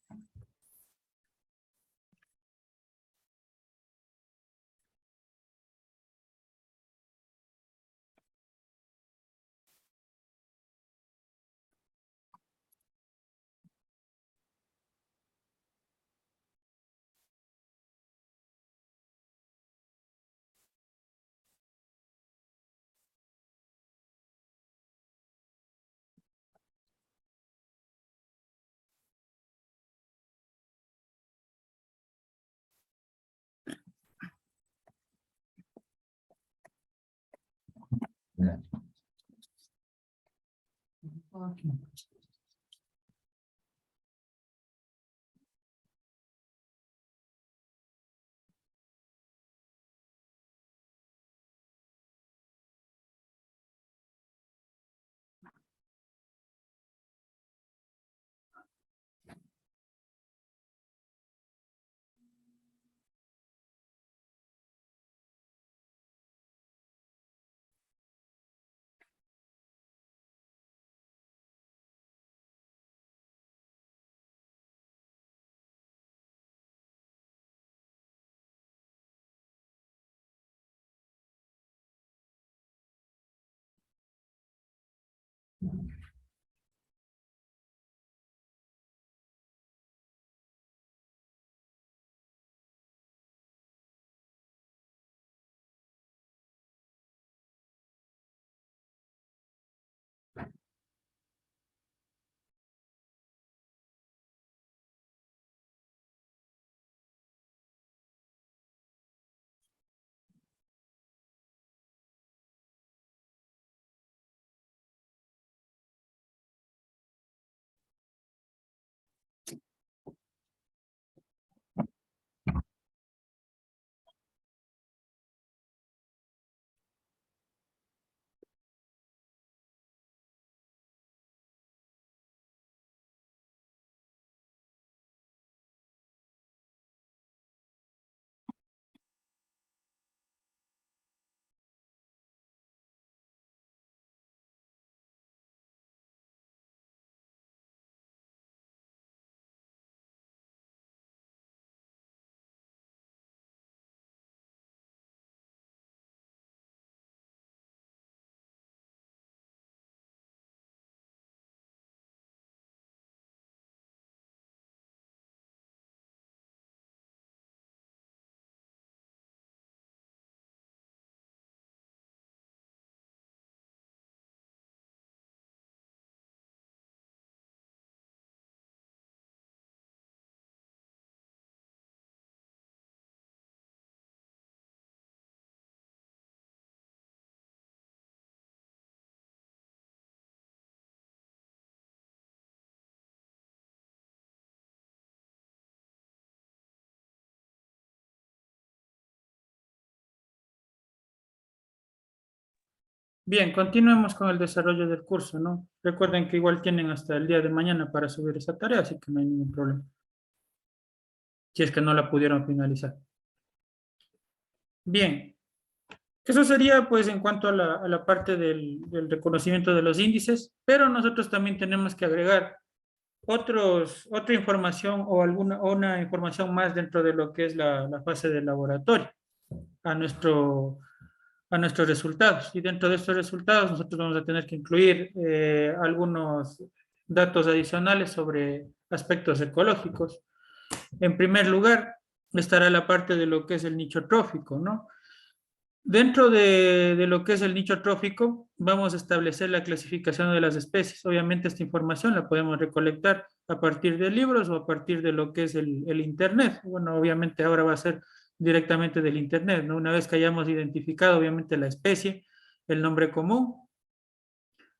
Bien, continuemos con el desarrollo del curso, ¿no? Recuerden que igual tienen hasta el día de mañana para subir esa tarea, así que no hay ningún problema. Si es que no la pudieron finalizar. Bien, eso sería pues en cuanto a la parte del reconocimiento de los índices, pero nosotros también tenemos que agregar otra información o una información más dentro de lo que es la fase del laboratorio a a nuestros resultados. Y dentro de estos resultados nosotros vamos a tener que incluir algunos datos adicionales sobre aspectos ecológicos. En primer lugar, estará la parte de lo que es el nicho trófico, ¿no? Dentro de lo que es el nicho trófico, vamos a establecer la clasificación de las especies. Obviamente esta información la podemos recolectar a partir de libros o a partir de lo que es el Internet. Bueno, obviamente ahora va a ser directamente del Internet, ¿no? Una vez que hayamos identificado, obviamente, la especie, el nombre común,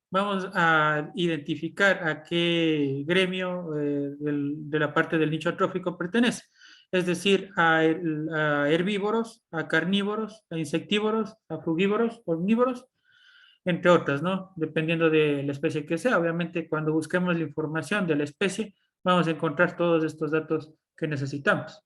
vamos a identificar a qué gremio de la parte del nicho trófico pertenece. Es decir, a herbívoros, a carnívoros, a insectívoros, a frugívoros, omnívoros, entre otras, ¿no? Dependiendo de la especie que sea. Obviamente, cuando busquemos la información de la especie, vamos a encontrar todos estos datos que necesitamos.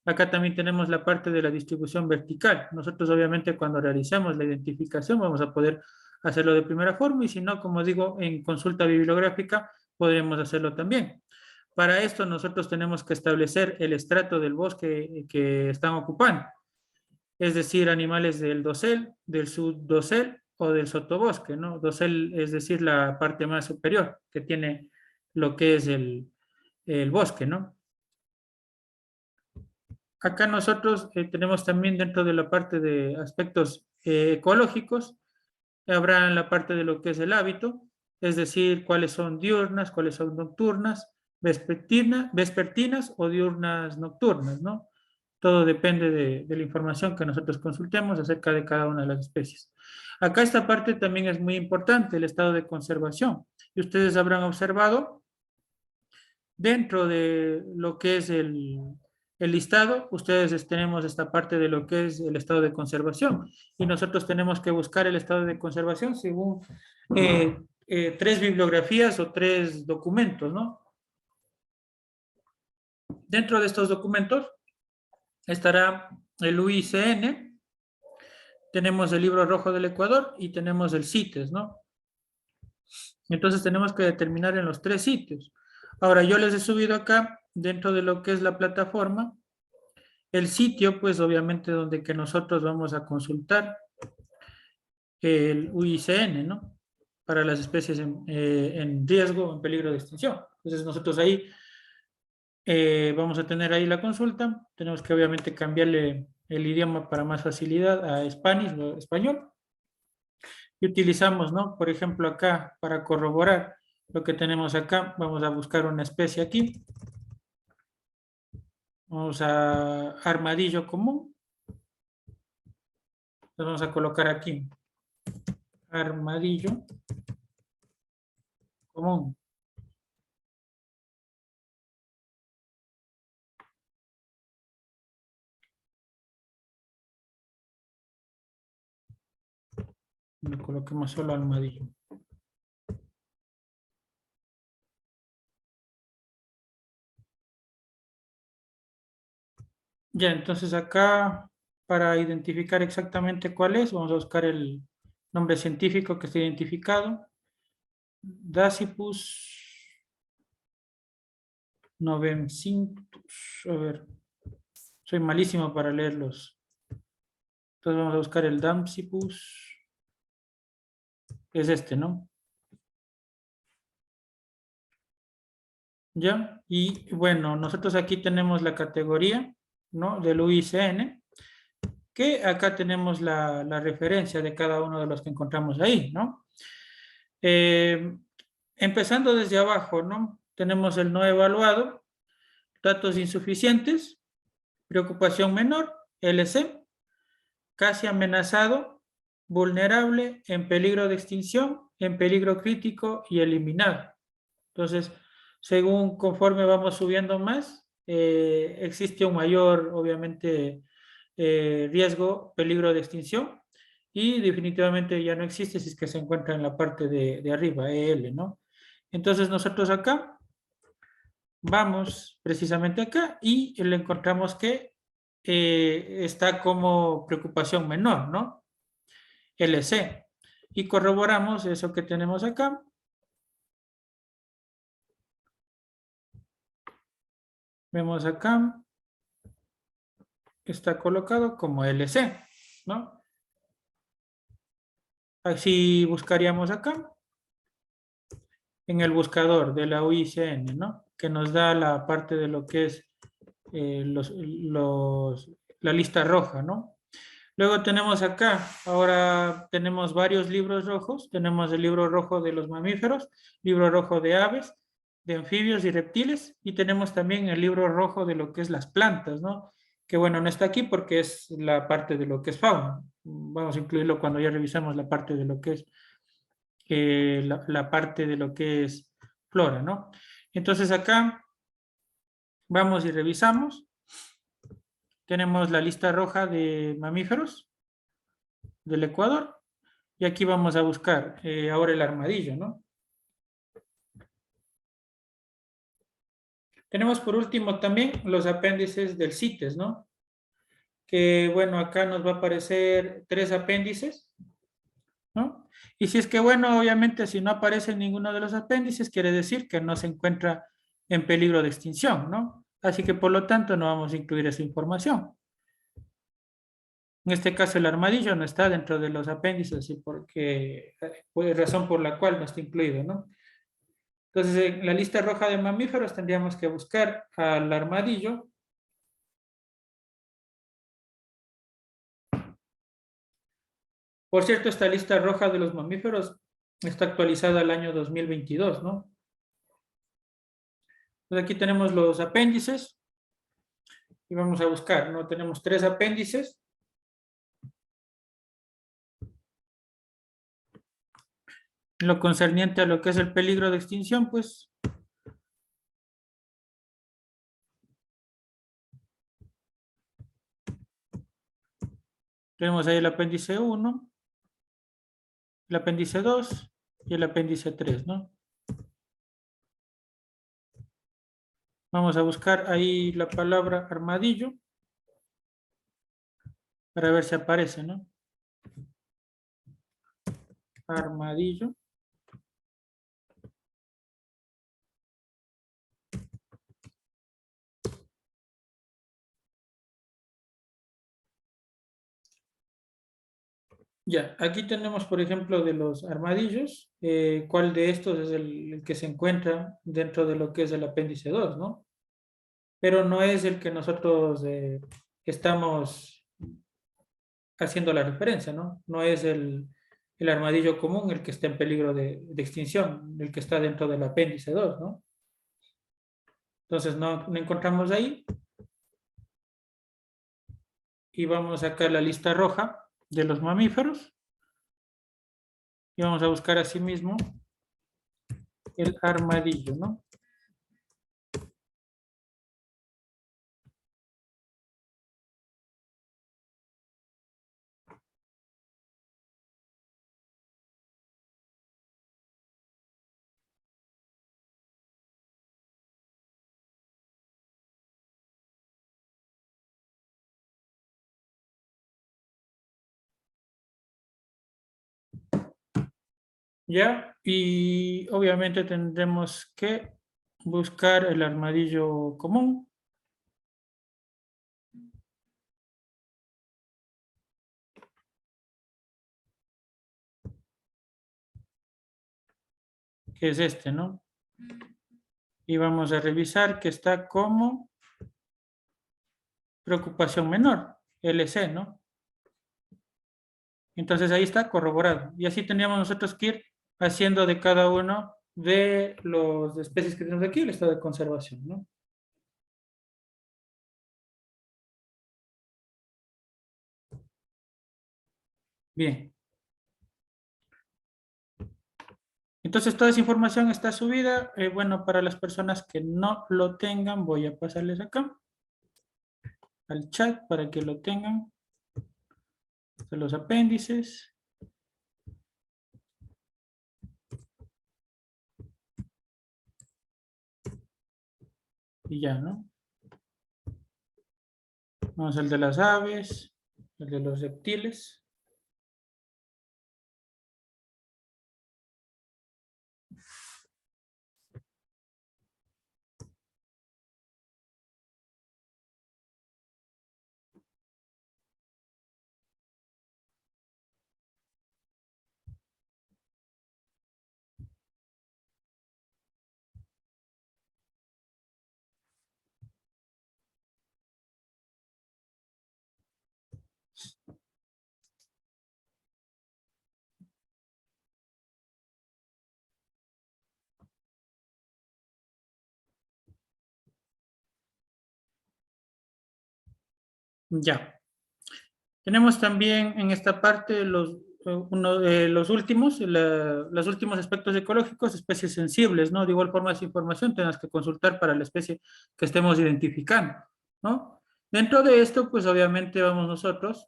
Acá también tenemos la parte de la distribución vertical. Nosotros obviamente cuando realicemos la identificación vamos a poder hacerlo de primera forma y si no, como digo, en consulta bibliográfica podremos hacerlo también. Para esto nosotros tenemos que establecer el estrato del bosque que están ocupando, es decir, animales del dosel, del subdosel o del sotobosque, ¿no? Dosel es decir, la parte más superior que tiene lo que es el bosque, ¿no? Acá nosotros tenemos también dentro de la parte de aspectos ecológicos, habrá en la parte de lo que es el hábito, es decir, cuáles son diurnas, cuáles son nocturnas, vespertinas o diurnas nocturnas, ¿no? Todo depende de la información que nosotros consultemos acerca de cada una de las especies. Acá esta parte también es muy importante, el estado de conservación. Y ustedes habrán observado dentro de lo que es el listado, ustedes tenemos esta parte de lo que es el estado de conservación y nosotros tenemos que buscar el estado de conservación según tres bibliografías o tres documentos, ¿no? Dentro de estos documentos estará el UICN, tenemos el Libro Rojo del Ecuador y tenemos el CITES, ¿no? Entonces tenemos que determinar en los tres sitios. Ahora, yo les he subido acá, dentro de lo que es la plataforma, el sitio, pues obviamente donde que nosotros vamos a consultar el UICN, ¿no? Para las especies en riesgo o en peligro de extinción. Entonces nosotros ahí vamos a tener ahí la consulta. Tenemos que obviamente cambiarle el idioma para más facilidad a español. Y utilizamos, ¿no? Por ejemplo, acá para corroborar lo que tenemos acá, vamos a buscar una especie aquí. Vamos a armadillo común. Lo vamos a colocar aquí. Armadillo común. Le coloquemos solo armadillo. Ya, entonces acá, para identificar exactamente cuál es, vamos a buscar el nombre científico que está identificado. Dasypus novencintus. A ver, soy malísimo para leerlos. Entonces vamos a buscar el Dasypus. Es este, ¿no? Ya, y bueno, nosotros aquí tenemos la categoría, ¿no? Del UICN, que acá tenemos la referencia de cada uno de los que encontramos ahí, ¿no? Empezando desde abajo, ¿no? Tenemos el no evaluado, datos insuficientes, preocupación menor, LC, casi amenazado, vulnerable, en peligro de extinción, en peligro crítico y eliminado. Entonces, según conforme vamos subiendo más, existe un mayor, obviamente, riesgo, peligro de extinción y definitivamente ya no existe si es que se encuentra en la parte de arriba, EL, ¿no? Entonces nosotros acá vamos precisamente acá y le encontramos que está como preocupación menor, ¿no? LC. Y corroboramos eso que tenemos acá. Vemos acá, está colocado como LC, ¿no? Así buscaríamos acá, en el buscador de la UICN, ¿no? Que nos da la parte de lo que es la lista roja, ¿no? Luego tenemos acá, ahora tenemos varios libros rojos. Tenemos el libro rojo de los mamíferos, libro rojo de aves, de anfibios y reptiles, y tenemos también el libro rojo de lo que es las plantas, ¿no? Que bueno, no está aquí porque es la parte de lo que es fauna. Vamos a incluirlo cuando ya revisamos la parte de lo que es la parte de lo que es flora, ¿no? Entonces acá vamos y revisamos. Tenemos la lista roja de mamíferos del Ecuador y aquí vamos a buscar ahora el armadillo, ¿no? Tenemos por último también los apéndices del CITES, ¿no? Que bueno, acá nos va a aparecer 3 apéndices, ¿no? Y si es que bueno, obviamente si no aparece ninguno de los apéndices, quiere decir que no se encuentra en peligro de extinción, ¿no? Así que por lo tanto no vamos a incluir esa información. En este caso el armadillo no está dentro de los apéndices, y porque pues, razón por la cual no está incluido, ¿no? Entonces en la lista roja de mamíferos tendríamos que buscar al armadillo. Por cierto, esta lista roja de los mamíferos está actualizada al año 2022, ¿no? Entonces aquí tenemos los apéndices y vamos a buscar, ¿no? Tenemos 3 apéndices. En lo concerniente a lo que es el peligro de extinción, pues tenemos ahí el apéndice 1, el apéndice 2 y el apéndice 3, ¿no? Vamos a buscar ahí la palabra armadillo para ver si aparece, ¿no? Armadillo. Ya, aquí tenemos, por ejemplo, de los armadillos, cuál de estos es el que se encuentra dentro de lo que es el apéndice 2, ¿no? Pero no es el que nosotros estamos haciendo la referencia, ¿no? No es el armadillo común el que está en peligro de extinción, el que está dentro del apéndice 2, ¿no? Entonces no encontramos ahí. Y vamos a sacar la lista roja de los mamíferos. Y vamos a buscar asimismo el armadillo, ¿no? ¿Ya? Y obviamente tendremos que buscar el armadillo común. Que es este, ¿no? Y vamos a revisar que está como preocupación menor, LC, ¿no? Entonces ahí está corroborado. Y así tendríamos nosotros que ir haciendo de cada uno de las especies que tenemos aquí el estado de conservación, ¿no? Bien. Entonces toda esa información está subida. Bueno, para las personas que no lo tengan, voy a pasarles acá al chat para que lo tengan. de los apéndices. Y ya, ¿no? Vamos al de las aves, el de los reptiles. Ya. Tenemos también en esta parte los últimos, los últimos aspectos ecológicos, especies sensibles, ¿no? De igual forma, esa información tenemos que consultar para la especie que estemos identificando, ¿no? Dentro de esto, pues obviamente vamos nosotros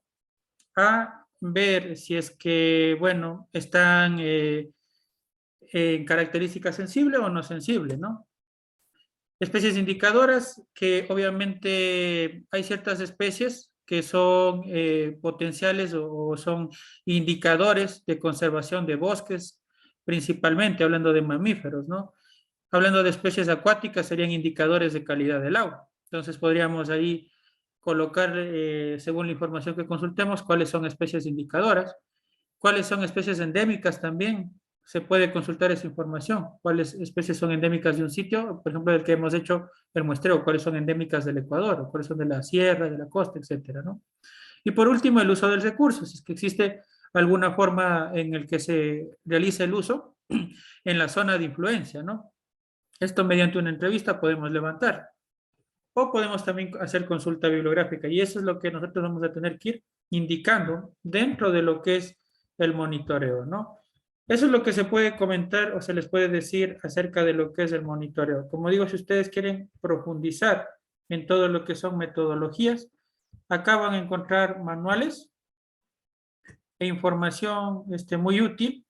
a ver si es que, bueno, están en características sensibles o no sensibles, ¿no? Especies indicadoras, que obviamente hay ciertas especies que son potenciales o son indicadores de conservación de bosques, principalmente hablando de mamíferos, ¿no? Hablando de especies acuáticas, serían indicadores de calidad del agua. Entonces podríamos ahí colocar, según la información que consultemos, cuáles son especies indicadoras, cuáles son especies endémicas también. Se puede consultar esa información, cuáles especies son endémicas de un sitio, por ejemplo, del que hemos hecho el muestreo, cuáles son endémicas del Ecuador, cuáles son de la sierra, de la costa, etcétera, ¿no? Y por último, el uso del recurso, si es que existe alguna forma en el que se realice el uso en la zona de influencia, ¿no? Esto mediante una entrevista podemos levantar. O podemos también hacer consulta bibliográfica. Y eso es lo que nosotros vamos a tener que ir indicando dentro de lo que es el monitoreo, ¿no? Eso es lo que se puede comentar o se les puede decir acerca de lo que es el monitoreo. Como digo, si ustedes quieren profundizar en todo lo que son metodologías, acá van a encontrar manuales e información muy útil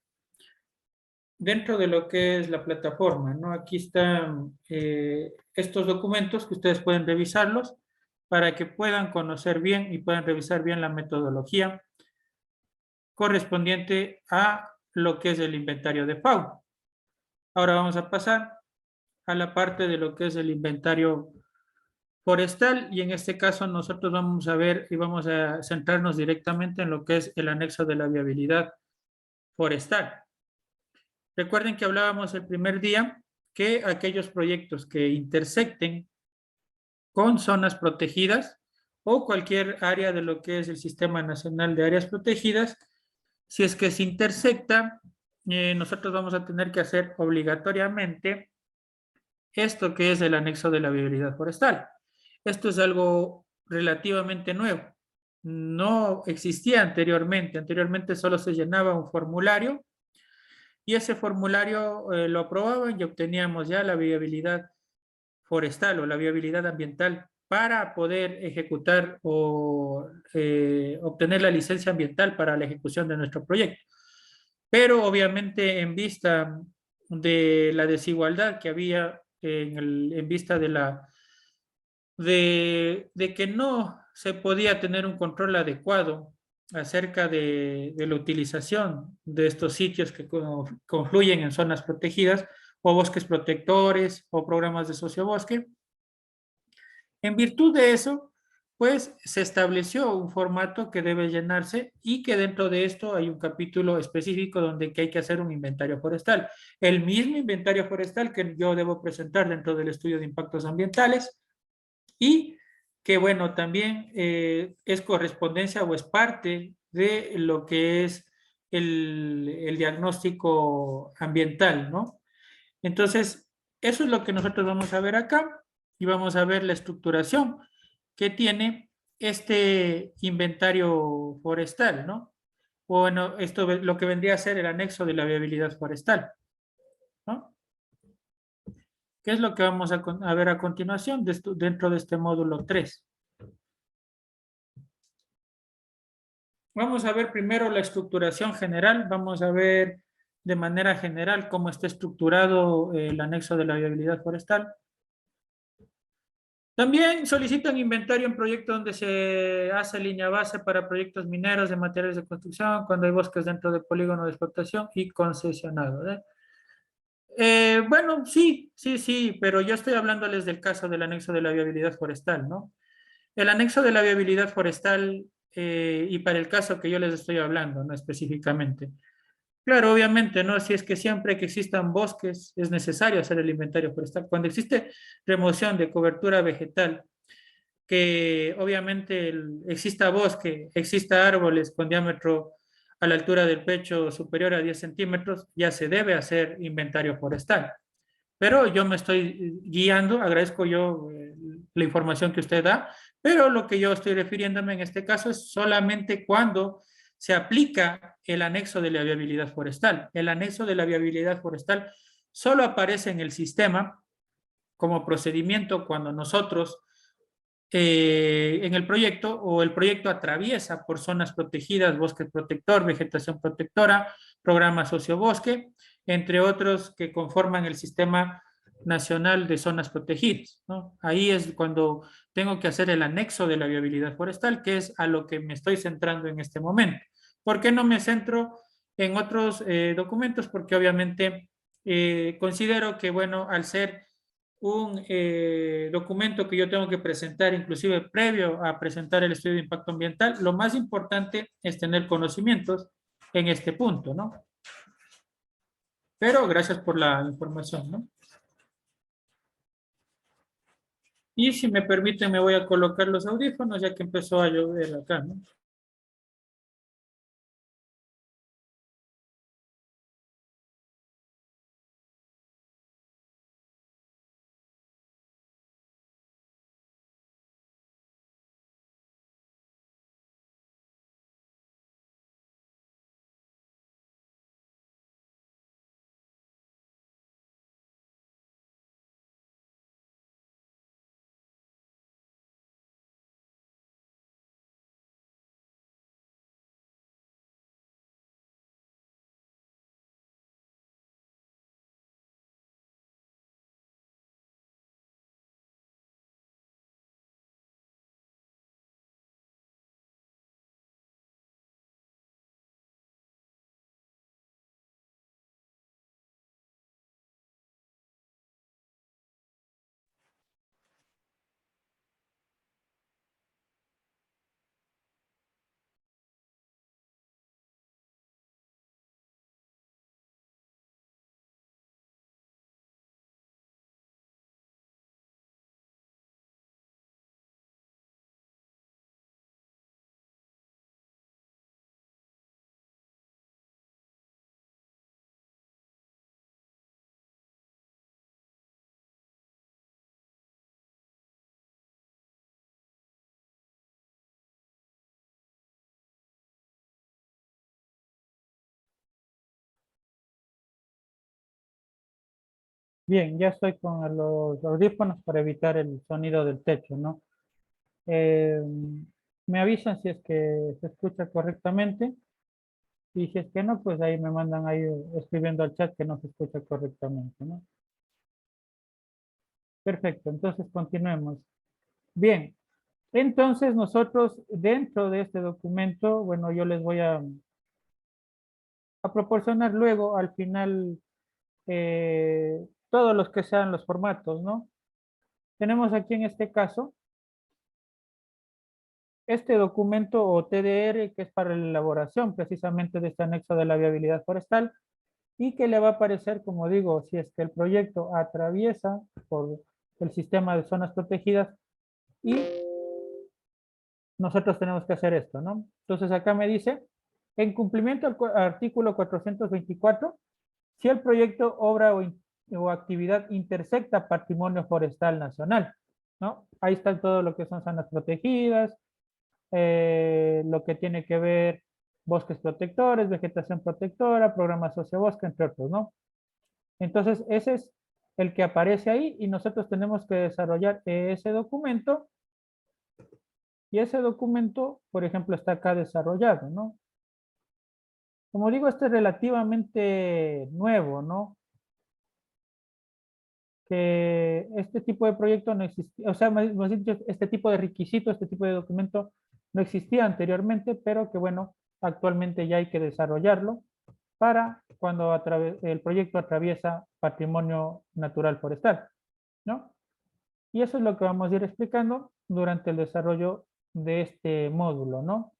dentro de lo que es la plataforma, ¿no? Aquí están estos documentos que ustedes pueden revisarlos para que puedan conocer bien y puedan revisar bien la metodología correspondiente a lo que es el inventario de fauna. Ahora vamos a pasar a la parte de lo que es el inventario forestal y en este caso nosotros vamos a ver y vamos a centrarnos directamente en lo que es el anexo de la viabilidad forestal. Recuerden que hablábamos el primer día que aquellos proyectos que intersecten con zonas protegidas o cualquier área de lo que es el Sistema Nacional de Áreas Protegidas, si es que se intersecta, nosotros vamos a tener que hacer obligatoriamente esto que es el anexo de la viabilidad forestal. Esto es algo relativamente nuevo. No existía anteriormente. Anteriormente solo se llenaba un formulario y ese formulario lo aprobaban y obteníamos ya la viabilidad forestal o la viabilidad ambiental para poder ejecutar o obtener la licencia ambiental para la ejecución de nuestro proyecto. Pero obviamente en vista de la desigualdad que había en vista de que no se podía tener un control adecuado acerca de la utilización de estos sitios que confluyen en zonas protegidas o bosques protectores o programas de sociobosque. En virtud de eso, pues se estableció un formato que debe llenarse y que dentro de esto hay un capítulo específico donde hay que hacer un inventario forestal. El mismo inventario forestal que yo debo presentar dentro del estudio de impactos ambientales y que, bueno, también es correspondencia o es parte de lo que es el diagnóstico ambiental, ¿no? Entonces, eso es lo que nosotros vamos a ver acá y vamos a ver la estructuración que tiene este inventario forestal, ¿no? Bueno, esto es lo que vendría a ser el anexo de la viabilidad forestal, ¿no? ¿Qué es lo que vamos a ver a continuación dentro de este módulo 3? Vamos a ver primero la estructuración general. Vamos a ver de manera general cómo está estructurado el anexo de la viabilidad forestal. También solicitan inventario en proyectos donde se hace línea base para proyectos mineros de materiales de construcción, cuando hay bosques dentro del polígono de explotación y concesionado. Bueno, sí, sí, sí, pero yo estoy hablándoles del caso del anexo de la viabilidad forestal, ¿no? El anexo de la viabilidad forestal y para el caso que yo les estoy hablando, ¿no? Específicamente. Claro, obviamente, ¿no? Si es que siempre que existan bosques es necesario hacer el inventario forestal. Cuando existe remoción de cobertura vegetal, que obviamente exista bosque, exista árboles con diámetro a la altura del pecho superior a 10 centímetros, ya se debe hacer inventario forestal. Pero yo me estoy guiando, agradezco yo la información que usted da, pero lo que yo estoy refiriéndome en este caso es solamente cuando se aplica el anexo de la viabilidad forestal. El anexo de la viabilidad forestal solo aparece en el sistema como procedimiento cuando nosotros en el proyecto o el proyecto atraviesa por zonas protegidas, bosque protector, vegetación protectora, programa sociobosque, entre otros que conforman el sistema nacional de zonas protegidas, ¿no? Ahí es cuando tengo que hacer el anexo de la viabilidad forestal, que es a lo que me estoy centrando en este momento. ¿Por qué no me centro en otros documentos? Porque obviamente considero que, bueno, al ser un documento que yo tengo que presentar, inclusive previo a presentar el estudio de impacto ambiental, lo más importante es tener conocimientos en este punto, ¿no? Pero gracias por la información, ¿no? Y si me permiten, me voy a colocar los audífonos, ya que empezó a llover acá, ¿no? Bien, ya estoy con los audífonos para evitar el sonido del techo, ¿no? Eh, me avisan si es que se escucha correctamente y si es que no, pues ahí me mandan ahí escribiendo al chat que no se escucha correctamente, ¿no? Perfecto, entonces continuemos. Bien, entonces nosotros dentro de este documento, bueno, yo les voy a proporcionar luego al final todos los que sean los formatos, ¿no? Tenemos aquí en este caso este documento o TDR que es para la elaboración precisamente de este anexo de la viabilidad forestal y que le va a aparecer, como digo, si es que el proyecto atraviesa por el sistema de zonas protegidas y nosotros tenemos que hacer esto, ¿no? Entonces acá me dice, en cumplimiento al artículo 424, si el proyecto, obra o actividad intersecta patrimonio forestal nacional, ¿no? Ahí está todo lo que son zonas protegidas, lo que tiene que ver bosques protectores, vegetación protectora, programa sociobosque, entre otros, ¿no? Entonces, ese es el que aparece ahí y nosotros tenemos que desarrollar ese documento Y ese documento, por ejemplo, está acá desarrollado, ¿no? Como digo, este es relativamente nuevo, ¿no? Que este tipo de proyecto no existía, o sea, más dicho, este tipo de requisito, este tipo de documento no existía anteriormente, pero que bueno, actualmente ya hay que desarrollarlo para cuando el proyecto atraviesa patrimonio natural forestal, ¿no? Y eso es lo que vamos a ir explicando durante el desarrollo de este módulo, ¿no?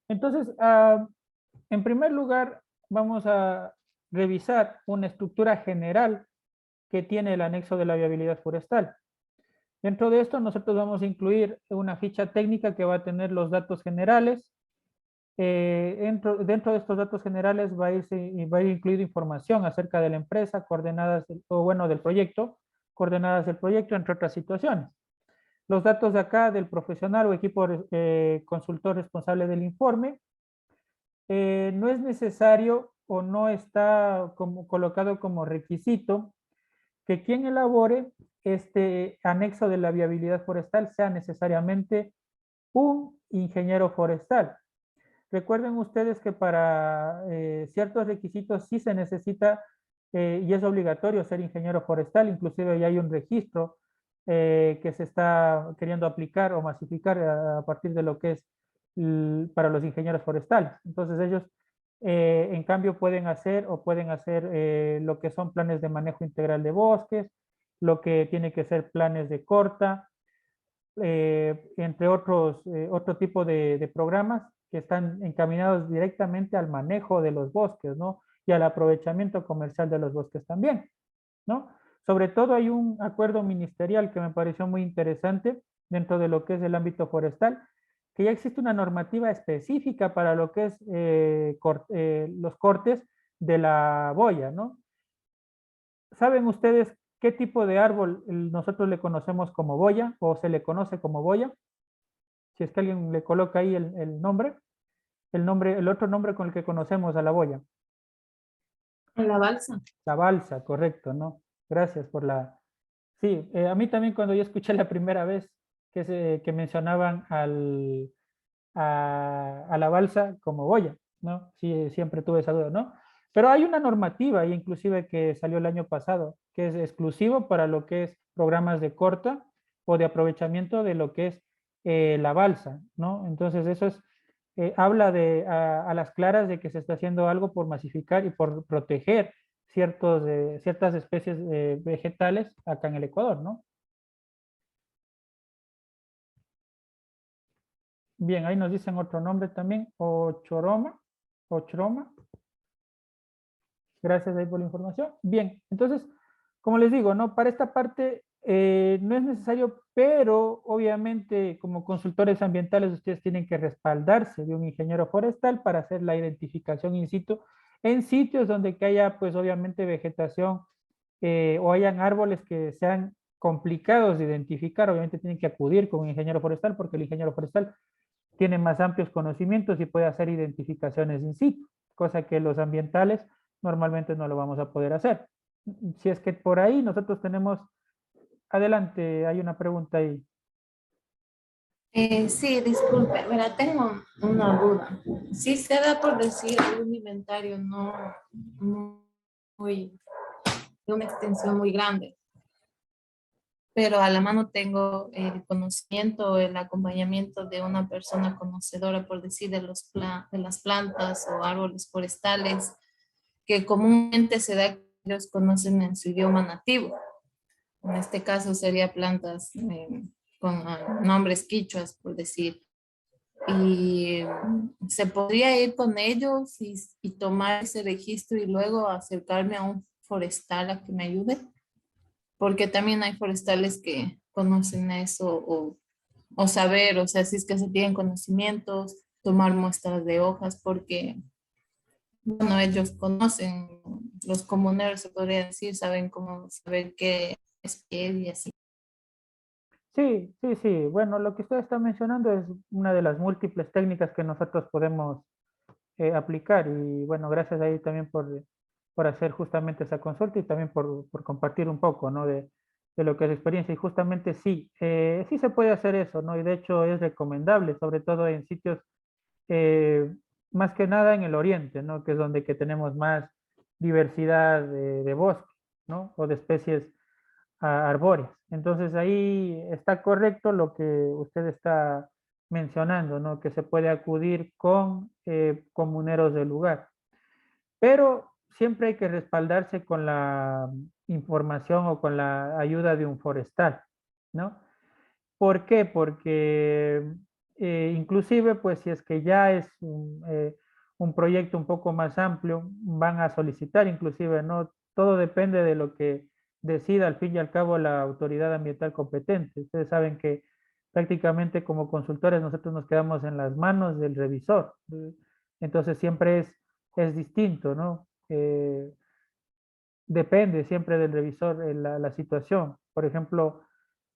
Entonces, en primer lugar, vamos a revisar una estructura general que tiene el anexo de la viabilidad forestal. Dentro de esto, nosotros vamos a incluir una ficha técnica que va a tener los datos generales. Dentro de estos datos generales va a ir incluida información acerca de la empresa, coordenadas, o bueno, del proyecto, coordenadas del proyecto, entre otras situaciones. Los datos de acá del profesional o equipo consultor responsable del informe. No es necesario o no está colocado como requisito que quien elabore este anexo de la viabilidad forestal sea necesariamente un ingeniero forestal. Recuerden ustedes que para ciertos requisitos sí se necesita y es obligatorio ser ingeniero forestal, inclusive ya hay un registro que se está queriendo aplicar o masificar a partir de lo que es para los ingenieros forestales. Entonces ellos en cambio pueden hacer lo que son planes de manejo integral de bosques, lo que tiene que ser planes de corta, entre otros, otro tipo de programas que están encaminados directamente al manejo de los bosques, ¿no? Y al aprovechamiento comercial de los bosques también, ¿no? Sobre todo hay un acuerdo ministerial que me pareció muy interesante dentro de lo que es el ámbito forestal, que ya existe una normativa específica para lo que es los cortes de la boya, ¿no? ¿Saben ustedes qué tipo de árbol nosotros le conocemos como boya o se le conoce como boya? Si es que alguien le coloca ahí el otro nombre con el que conocemos a la boya. En la balsa. La balsa, correcto, ¿no? Gracias por la... Sí, a mí también cuando yo escuché la primera vez que mencionaban a la balsa como boya, ¿no? Sí, siempre tuve esa duda, ¿no? Pero hay una normativa, inclusive que salió el año pasado, que es exclusivo para lo que es programas de corta o de aprovechamiento de lo que es la balsa, ¿no? Entonces eso es, habla a las claras de que se está haciendo algo por masificar y por proteger ciertas especies vegetales acá en el Ecuador, ¿no? Bien, ahí nos dicen otro nombre también, ochoroma, ochroma. Gracias ahí por la información. Bien, entonces, como les digo, ¿no? Para esta parte no es necesario, pero obviamente como consultores ambientales ustedes tienen que respaldarse de un ingeniero forestal para hacer la identificación in situ en sitios donde que haya pues obviamente vegetación o hayan árboles que sean complicados de identificar, obviamente tienen que acudir con un ingeniero forestal porque el ingeniero forestal tiene más amplios conocimientos y puede hacer identificaciones in situ, cosa que los ambientales normalmente no lo vamos a poder hacer. Si es que por ahí nosotros tenemos, adelante, hay una pregunta ahí. Sí, disculpe, verá, tengo una duda. Sí se da por decir un inventario no muy, de una extensión muy grande, pero a la mano tengo el conocimiento, el acompañamiento de una persona conocedora, por decir, de las plantas o árboles forestales, que comúnmente se da que ellos conocen en su idioma nativo. En este caso sería plantas con nombres quichuas, por decir. Y se podría ir con ellos y tomar ese registro y luego acercarme a un forestal a que me ayude, porque también hay forestales que conocen eso o saber, o sea, si es que se tienen conocimientos, tomar muestras de hojas, porque, bueno, ellos conocen, los comuneros se podría decir, saben cómo saber qué es qué y así. Sí, sí, sí. Bueno, lo que usted está mencionando es una de las múltiples técnicas que nosotros podemos aplicar y bueno, gracias ahí también por hacer justamente esa consulta y también por compartir un poco, ¿no? de lo que es experiencia. Y justamente sí, sí se puede hacer eso, ¿no? Y de hecho es recomendable, sobre todo en sitios, eh, más que nada en el oriente, ¿no? Que es donde que tenemos más diversidad de bosque, ¿no? O de especies arbóreas. Entonces ahí está correcto lo que usted está mencionando, ¿no? Que se puede acudir con comuneros del lugar. Pero siempre hay que respaldarse con la información o con la ayuda de un forestal, ¿no? ¿Por qué? Porque inclusive, pues si es que ya es un proyecto un poco más amplio, van a solicitar inclusive, ¿no? Todo depende de lo que decida al fin y al cabo la autoridad ambiental competente. Ustedes saben que prácticamente como consultores nosotros nos quedamos en las manos del revisor. Entonces siempre es distinto, ¿no? Depende siempre del revisor la situación. Por ejemplo,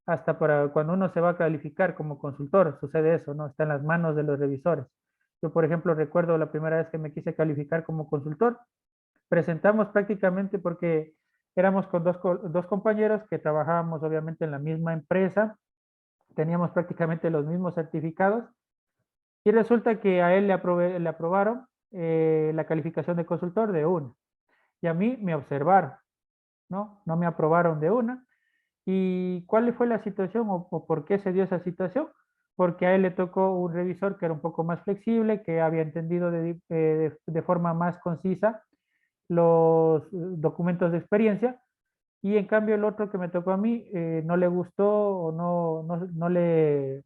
hasta para cuando uno se va a calificar como consultor, sucede eso, ¿no? Está en las manos de los revisores. Yo, por ejemplo, recuerdo la primera vez que me quise calificar como consultor, presentamos prácticamente porque éramos con dos compañeros que trabajábamos obviamente en la misma empresa, teníamos prácticamente los mismos certificados y resulta que a él le aprobaron la calificación de consultor de una y a mí me observaron, ¿no? No me aprobaron de una. ¿Y cuál fue la situación o por qué se dio esa situación? Porque a él le tocó un revisor que era un poco más flexible, que había entendido de forma más concisa los documentos de experiencia, y en cambio el otro que me tocó a mí no le gustó o no le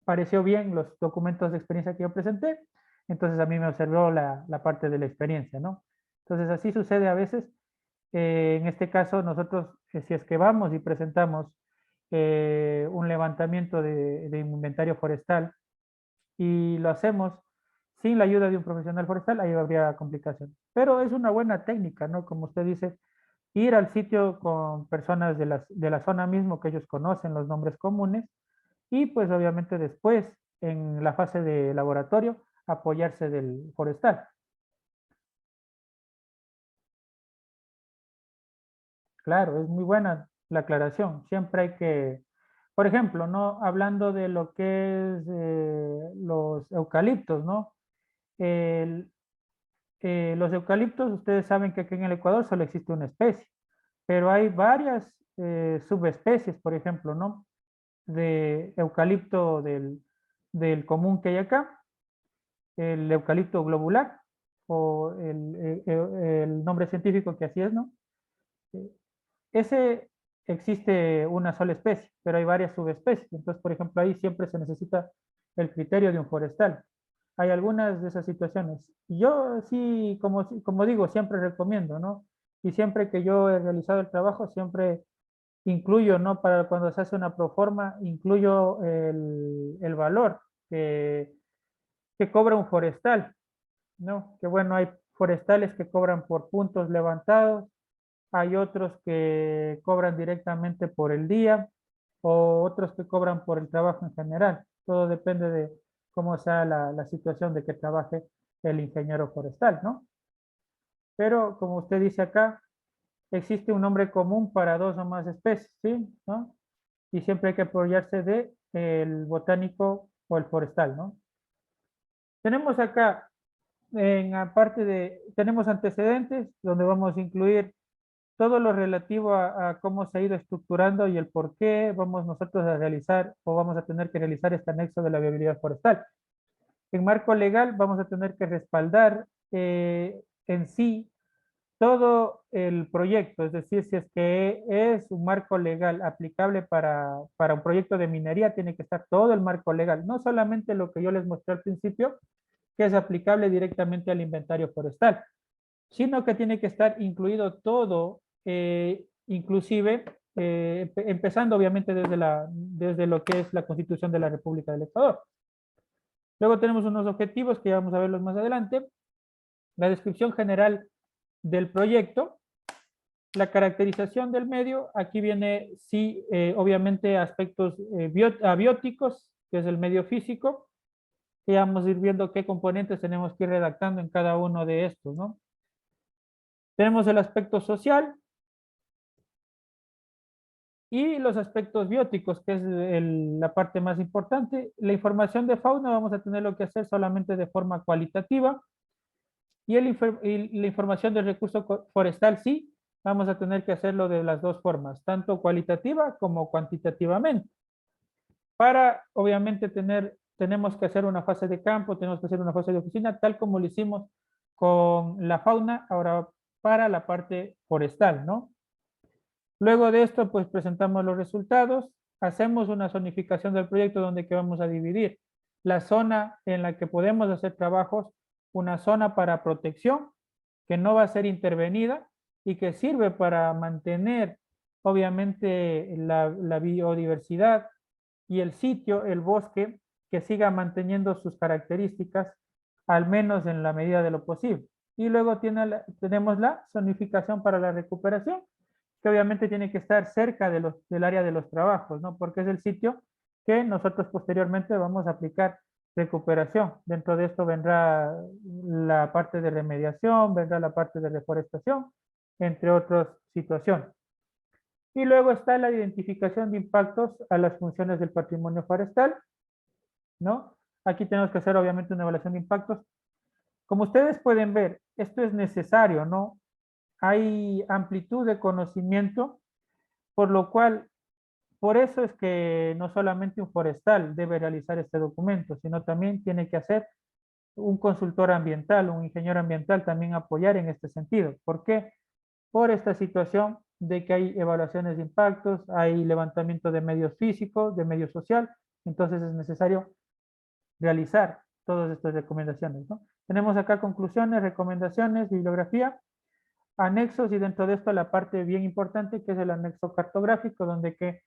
pareció bien los documentos de experiencia que yo presenté, entonces a mí me observó la parte de la experiencia, ¿no? Entonces así sucede a veces. En este caso, nosotros, si es que vamos y presentamos un levantamiento de inventario forestal y lo hacemos sin la ayuda de un profesional forestal, ahí habría complicaciones. Pero es una buena técnica, ¿no? Como usted dice, ir al sitio con personas de la zona mismo que ellos conocen los nombres comunes y pues obviamente después, en la fase de laboratorio, apoyarse del forestal. Claro, es muy buena la aclaración. Siempre hay que, por ejemplo, ¿no? Hablando de lo que es los eucaliptos, ¿no? El- los eucaliptos, ustedes saben que aquí en el Ecuador solo existe una especie, pero hay varias subespecies, por ejemplo, ¿no? De eucalipto del común que hay acá, el eucalipto globular, o el nombre científico que así es, ¿no? Ese existe una sola especie, pero hay varias subespecies. Entonces, por ejemplo, ahí siempre se necesita el criterio de un forestal. Hay algunas de esas situaciones. Y yo sí, como digo, siempre recomiendo, ¿no? Y siempre que yo he realizado el trabajo, siempre incluyo, ¿no? Para cuando se hace una proforma, incluyo el valor que, que cobra un forestal, ¿no? Que bueno, hay forestales que cobran por puntos levantados, hay otros que cobran directamente por el día o otros que cobran por el trabajo en general. Todo depende de cómo sea la situación de que trabaje el ingeniero forestal, ¿no? Pero como usted dice acá, existe un nombre común para dos o más especies, ¿sí? ¿No? Y siempre hay que apoyarse de el botánico o el forestal, ¿no? Tenemos acá, tenemos antecedentes donde vamos a incluir todo lo relativo a cómo se ha ido estructurando y el por qué vamos nosotros a realizar o vamos a tener que realizar este anexo de la viabilidad forestal. En marco legal vamos a tener que respaldar en sí todo el proyecto, es decir, si es que es un marco legal aplicable para un proyecto de minería, tiene que estar todo el marco legal, no solamente lo que yo les mostré al principio, que es aplicable directamente al inventario forestal, sino que tiene que estar incluido todo, inclusive empezando obviamente desde lo que es la Constitución de la República del Ecuador. Luego tenemos unos objetivos que ya vamos a verlos más adelante, la descripción general del proyecto, la caracterización del medio, aquí viene sí, obviamente aspectos abióticos, que es el medio físico, y vamos a ir viendo qué componentes tenemos que ir redactando en cada uno de estos, ¿no? Tenemos el aspecto social, Y los aspectos bióticos, que es la parte más importante. La información de fauna vamos a tener lo que hacer solamente de forma cualitativa. Y la información del recurso forestal sí, vamos a tener que hacerlo de las dos formas, tanto cualitativa como cuantitativamente. Para, obviamente, tenemos que hacer una fase de campo, tenemos que hacer una fase de oficina, tal como lo hicimos con la fauna, ahora para la parte forestal, ¿no? Luego de esto, pues presentamos los resultados, hacemos una zonificación del proyecto donde que vamos a dividir la zona en la que podemos hacer trabajos, una zona para protección que no va a ser intervenida y que sirve para mantener, obviamente, la biodiversidad y el sitio, el bosque, que siga manteniendo sus características, al menos en la medida de lo posible. Y luego tenemos la zonificación para la recuperación, que obviamente tiene que estar cerca del área de los trabajos, ¿no? Porque es el sitio que nosotros posteriormente vamos a aplicar recuperación. Dentro de esto vendrá la parte de remediación, vendrá la parte de reforestación, entre otras situaciones. Y luego está la identificación de impactos a las funciones del patrimonio forestal, ¿no? Aquí tenemos que hacer obviamente una evaluación de impactos. Como ustedes pueden ver, esto es necesario, ¿no? Hay amplitud de conocimiento, por lo cual, por eso es que no solamente un forestal debe realizar este documento, sino también tiene que hacer un consultor ambiental, un ingeniero ambiental también apoyar en este sentido. ¿Por qué? Por esta situación de que hay evaluaciones de impactos, hay levantamiento de medios físicos, de medio social, entonces es necesario realizar todas estas recomendaciones, ¿no? Tenemos acá conclusiones, recomendaciones, bibliografía, anexos y dentro de esto la parte bien importante que es el anexo cartográfico donde que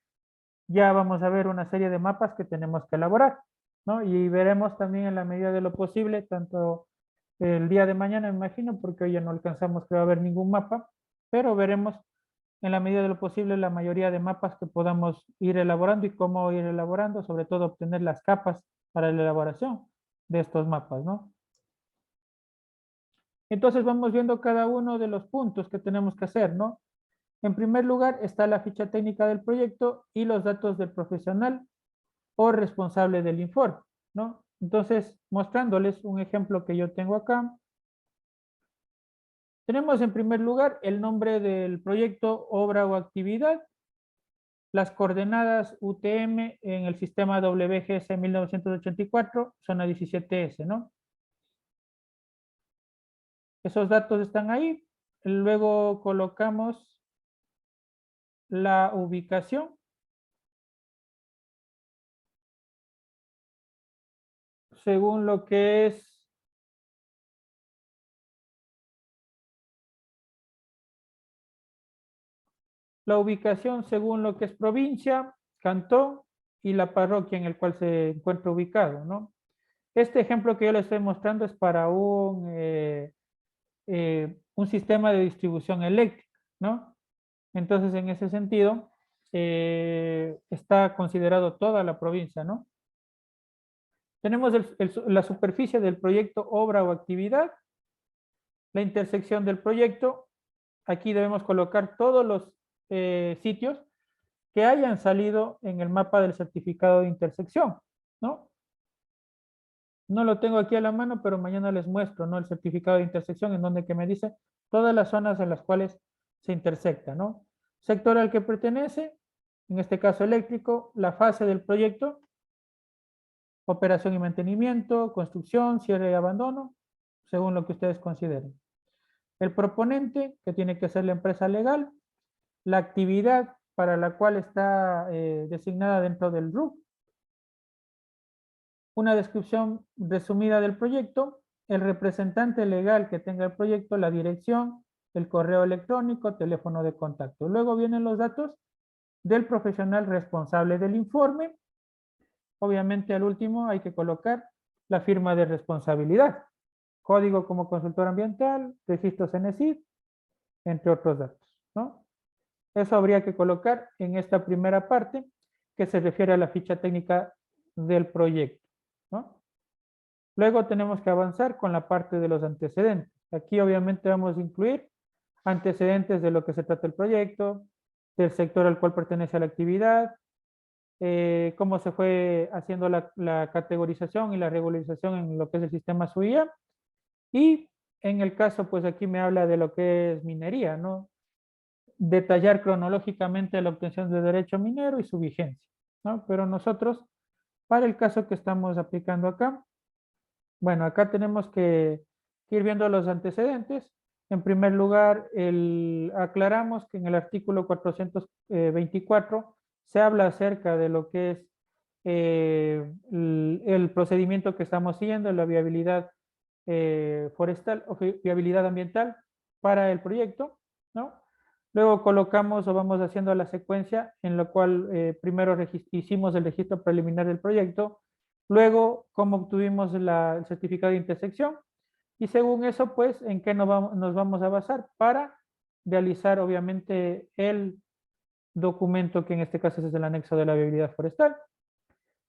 ya vamos a ver una serie de mapas que tenemos que elaborar, ¿no? Y veremos también en la medida de lo posible, tanto el día de mañana me imagino, porque hoy ya no alcanzamos que va a haber ningún mapa, pero veremos en la medida de lo posible la mayoría de mapas que podamos ir elaborando y cómo ir elaborando, sobre todo obtener las capas para la elaboración de estos mapas, ¿no? Entonces vamos viendo cada uno de los puntos que tenemos que hacer, ¿no? En primer lugar está la ficha técnica del proyecto y los datos del profesional o responsable del informe, ¿no? Entonces, mostrándoles un ejemplo que yo tengo acá. Tenemos en primer lugar el nombre del proyecto, obra o actividad, las coordenadas UTM en el sistema WGS 1984, zona 17S, ¿no? Esos datos están ahí. Luego colocamos la ubicación. Según lo que es la ubicación según lo que es provincia, cantón y la parroquia en el cual se encuentra ubicado, ¿no? Este ejemplo que yo les estoy mostrando es para un sistema de distribución eléctrica, ¿no? Entonces, en ese sentido, está considerado toda la provincia, ¿no? Tenemos la superficie del proyecto, obra o actividad, la intersección del proyecto. Aquí debemos colocar todos los sitios que hayan salido en el mapa del certificado de intersección, ¿no? No lo tengo aquí a la mano, pero mañana les muestro, ¿no? El certificado de intersección en donde que me dice todas las zonas en las cuales se intersecta, ¿no? Sector al que pertenece, en este caso eléctrico, la fase del proyecto, operación y mantenimiento, construcción, cierre y abandono, según lo que ustedes consideren. El proponente, que tiene que ser la empresa legal, la actividad para la cual está designada dentro del RUC, una descripción resumida del proyecto, el representante legal que tenga el proyecto, la dirección, el correo electrónico, teléfono de contacto. Luego vienen los datos del profesional responsable del informe. Obviamente al último hay que colocar la firma de responsabilidad, código como consultor ambiental, registro CENESID, entre otros datos, ¿no? Eso habría que colocar en esta primera parte que se refiere a la ficha técnica del proyecto, ¿no? Luego tenemos que avanzar con la parte de los antecedentes. Aquí obviamente vamos a incluir antecedentes de lo que se trata el proyecto, del sector al cual pertenece la actividad, cómo se fue haciendo la categorización y la regularización en lo que es el sistema SUIA. Y en el caso, pues aquí me habla de lo que es minería, ¿no? Detallar cronológicamente la obtención de derecho minero y su vigencia, ¿no? Pero nosotros, para el caso que estamos aplicando acá, bueno, acá tenemos que ir viendo los antecedentes. En primer lugar, aclaramos que en el artículo 424 se habla acerca de lo que es el procedimiento que estamos siguiendo, la viabilidad forestal o viabilidad ambiental para el proyecto, ¿no? Luego colocamos o vamos haciendo la secuencia en la cual primero hicimos el registro preliminar del proyecto, luego cómo obtuvimos el certificado de intersección y según eso, pues, en qué nos vamos a basar para realizar, obviamente, el documento que en este caso es el anexo de la viabilidad forestal.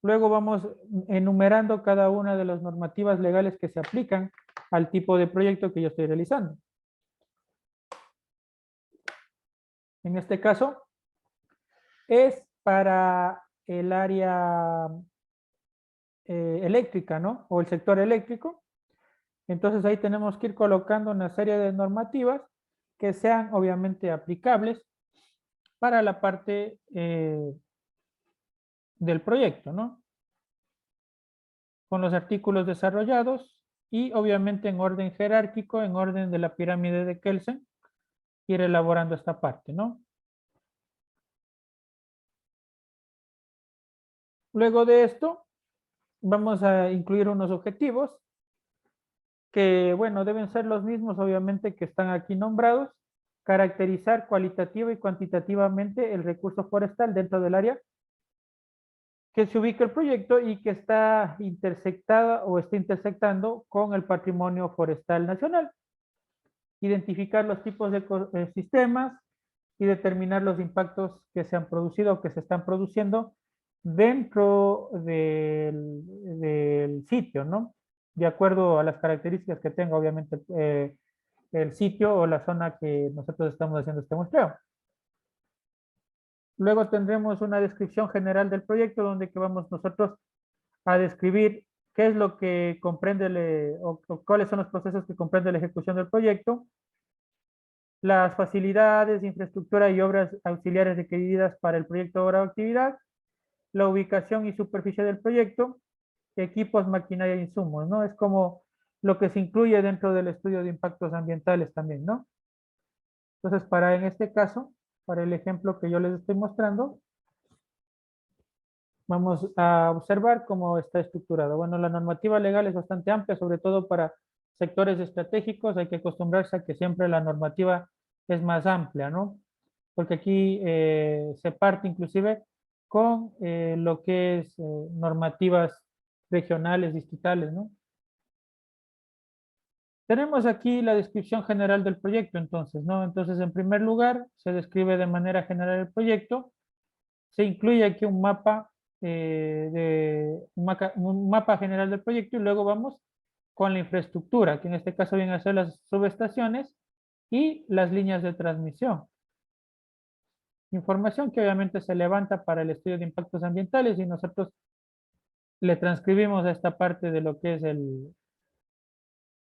Luego vamos enumerando cada una de las normativas legales que se aplican al tipo de proyecto que yo estoy realizando. En este caso, es para el área eléctrica, ¿no? O el sector eléctrico. Entonces ahí tenemos que ir colocando una serie de normativas que sean obviamente aplicables para la parte del proyecto, ¿no? Con los artículos desarrollados y obviamente en orden jerárquico, en orden de la pirámide de Kelsen, ir elaborando esta parte, ¿no? Luego de esto, vamos a incluir unos objetivos que, bueno, deben ser los mismos, obviamente, que están aquí nombrados. Caracterizar cualitativa y cuantitativamente el recurso forestal dentro del área que se ubica el proyecto y que está intersectada o está intersectando con el patrimonio forestal nacional. Identificar los tipos de sistemas y determinar los impactos que se han producido o que se están produciendo dentro del sitio, ¿no? De acuerdo a las características que tenga, obviamente, el sitio o la zona que nosotros estamos haciendo este muestreo. Luego tendremos una descripción general del proyecto donde que vamos nosotros a describir qué es lo que comprende o cuáles son los procesos que comprende la ejecución del proyecto, las facilidades, infraestructura y obras auxiliares requeridas para el proyecto obra o actividad, la ubicación y superficie del proyecto, equipos, maquinaria e insumos, ¿no? Es como lo que se incluye dentro del estudio de impactos ambientales también, ¿no? Entonces, en este caso, para el ejemplo que yo les estoy mostrando, vamos a observar cómo está estructurado. Bueno, la normativa legal es bastante amplia, sobre todo para sectores estratégicos. Hay que acostumbrarse a que siempre la normativa es más amplia, ¿no? Porque aquí se parte inclusive con lo que es normativas regionales, distritales, ¿no? Tenemos aquí la descripción general del proyecto, entonces, ¿no? Entonces, en primer lugar, se describe de manera general el proyecto. Se incluye aquí un mapa, un mapa general del proyecto y luego vamos con la infraestructura, que en este caso vienen a ser las subestaciones y las líneas de transmisión. Información que obviamente se levanta para el estudio de impactos ambientales y nosotros le transcribimos a esta parte de lo que es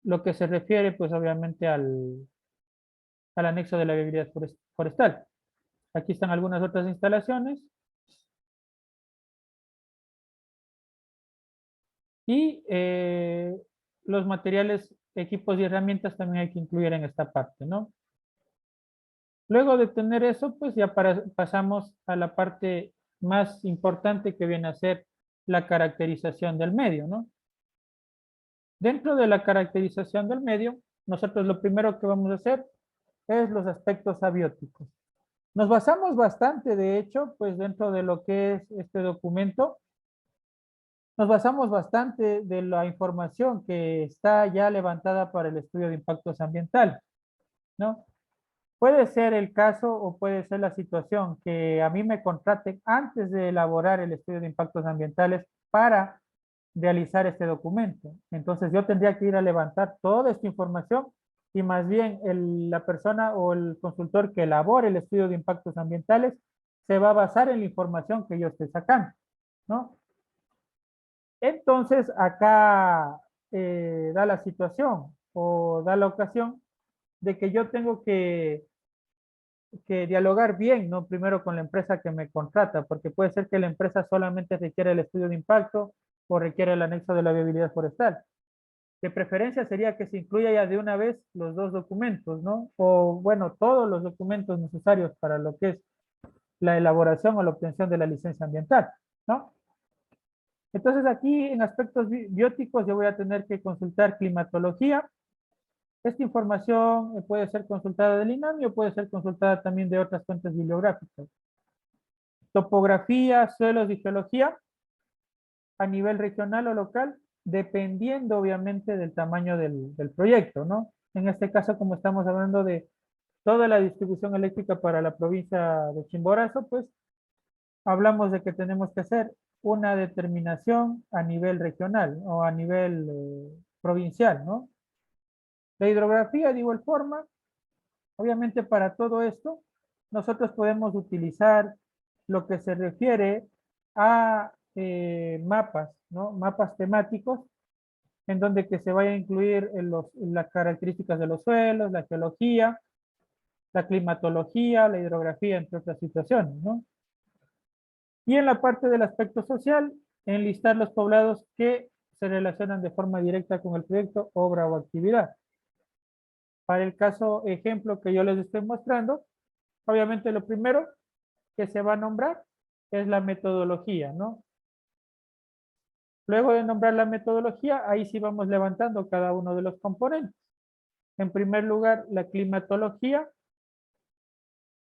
lo que se refiere pues obviamente al anexo de la viabilidad forestal. Aquí están algunas otras instalaciones. Y los materiales, equipos y herramientas también hay que incluir en esta parte, ¿no? Luego de tener eso, pues ya pasamos a la parte más importante que viene a ser la caracterización del medio, ¿no? Dentro de la caracterización del medio, nosotros lo primero que vamos a hacer es los aspectos abióticos. Nos basamos bastante, de hecho, pues dentro de lo que es este documento, nos basamos bastante de la información que está ya levantada para el estudio de impactos ambientales, ¿no? Puede ser el caso o puede ser la situación que a mí me contraten antes de elaborar el estudio de impactos ambientales para realizar este documento. Entonces yo tendría que ir a levantar toda esta información y más bien la persona o el consultor que elabore el estudio de impactos ambientales se va a basar en la información que yo esté sacando, ¿no? Entonces, acá da la situación o da la ocasión de que yo tengo que dialogar bien, ¿no? Primero con la empresa que me contrata, porque puede ser que la empresa solamente requiere el estudio de impacto o requiere el anexo de la viabilidad forestal. De preferencia sería que se incluya ya de una vez los dos documentos, ¿no? O bueno, todos los documentos necesarios para lo que es la elaboración o la obtención de la licencia ambiental, ¿no? Entonces aquí en aspectos bióticos yo voy a tener que consultar climatología. Esta información puede ser consultada del INAMI o puede ser consultada también de otras fuentes bibliográficas. Topografía, suelos y geología a nivel regional o local, dependiendo obviamente del tamaño del proyecto, ¿no? En este caso, como estamos hablando de toda la distribución eléctrica para la provincia de Chimborazo, pues hablamos de que tenemos que hacer una determinación a nivel regional o a nivel provincial, ¿no? La hidrografía de igual forma, obviamente para todo esto, nosotros podemos utilizar lo que se refiere a mapas, ¿no? Mapas temáticos, en donde que se vaya a incluir las características de los suelos, la geología, la climatología, la hidrografía, entre otras situaciones, ¿no? Y en la parte del aspecto social, enlistar los poblados que se relacionan de forma directa con el proyecto, obra o actividad. Para el caso ejemplo que yo les estoy mostrando, obviamente lo primero que se va a nombrar es la metodología, ¿no? Luego de nombrar la metodología, ahí sí vamos levantando cada uno de los componentes. En primer lugar, la climatología,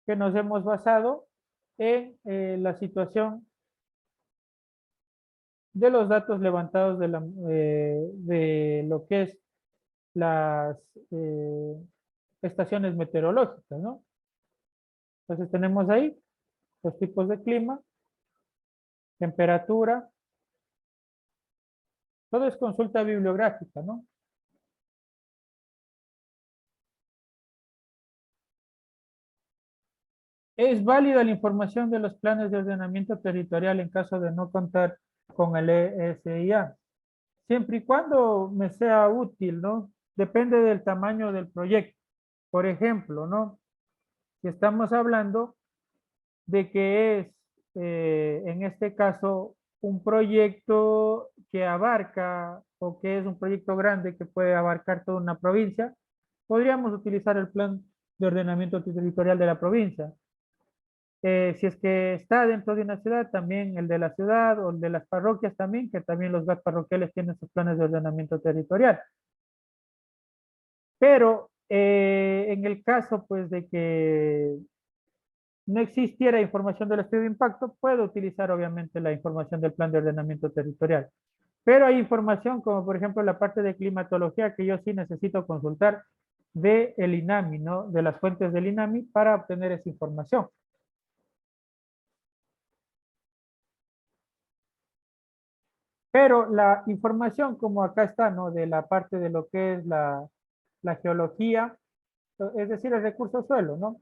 que nos hemos basado en la situación de los datos levantados de lo que es las estaciones meteorológicas, ¿no? Entonces tenemos ahí los tipos de clima, temperatura, todo es consulta bibliográfica, ¿no? Es válida la información de los planes de ordenamiento territorial en caso de no contar con el ESIA, siempre y cuando me sea útil, ¿no? Depende del tamaño del proyecto. Por ejemplo, ¿no? Si estamos hablando de que es, en este caso, un proyecto que abarca o que es un proyecto grande que puede abarcar toda una provincia, podríamos utilizar el plan de ordenamiento territorial de la provincia. Si es que está dentro de una ciudad, también el de la ciudad o el de las parroquias también, que también los GAT parroquiales tienen sus planes de ordenamiento territorial. Pero en el caso pues de que no existiera información del estudio de impacto, puedo utilizar obviamente la información del plan de ordenamiento territorial. Pero hay información como por ejemplo la parte de climatología que yo sí necesito consultar de el INAMI, ¿no? De las fuentes del INAMI para obtener esa información. Pero la información como acá está, ¿no? De la parte de lo que es la geología, es decir, el recurso suelo, ¿no?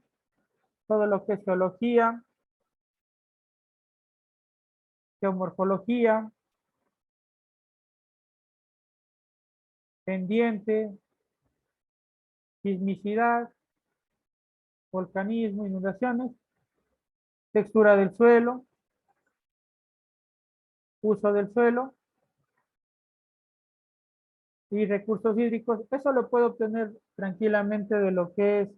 Todo lo que es geología, geomorfología, pendiente, sismicidad, volcanismo, inundaciones, textura del suelo, uso del suelo y recursos hídricos. Eso lo puedo obtener tranquilamente de lo que es,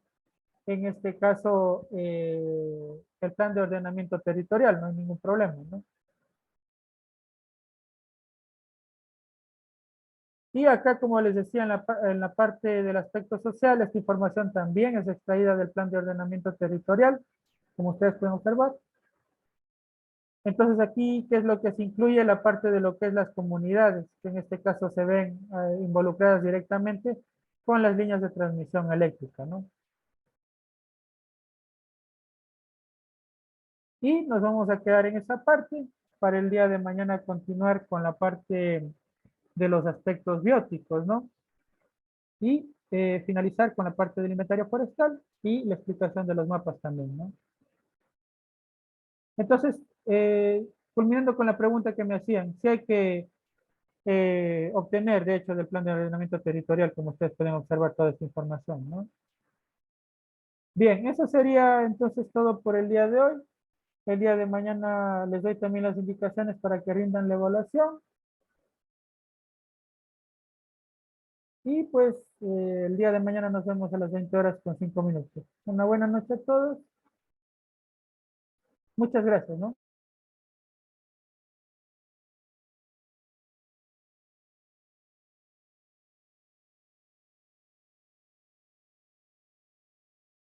en este caso, el plan de ordenamiento territorial, no hay ningún problema, ¿no? Y acá, como les decía, en la parte del aspecto social, esta información también es extraída del plan de ordenamiento territorial, como ustedes pueden observar. Entonces aquí, ¿qué es lo que se incluye? La parte de lo que es las comunidades, que en este caso se ven involucradas directamente con las líneas de transmisión eléctrica, ¿no? Y nos vamos a quedar en esa parte para el día de mañana continuar con la parte de los aspectos bióticos, ¿no? Y finalizar con la parte del inventario forestal y la explicación de los mapas también, ¿no? Entonces, culminando con la pregunta que me hacían, si hay que obtener, de hecho, del plan de ordenamiento territorial, como ustedes pueden observar toda esta información, ¿no? Bien, eso sería entonces todo por el día de hoy. El día de mañana les doy también las indicaciones para que rindan la evaluación. Y pues el día de mañana nos vemos a las 20 horas con 5 minutos. Una buena noche a todos. Muchas gracias, ¿no?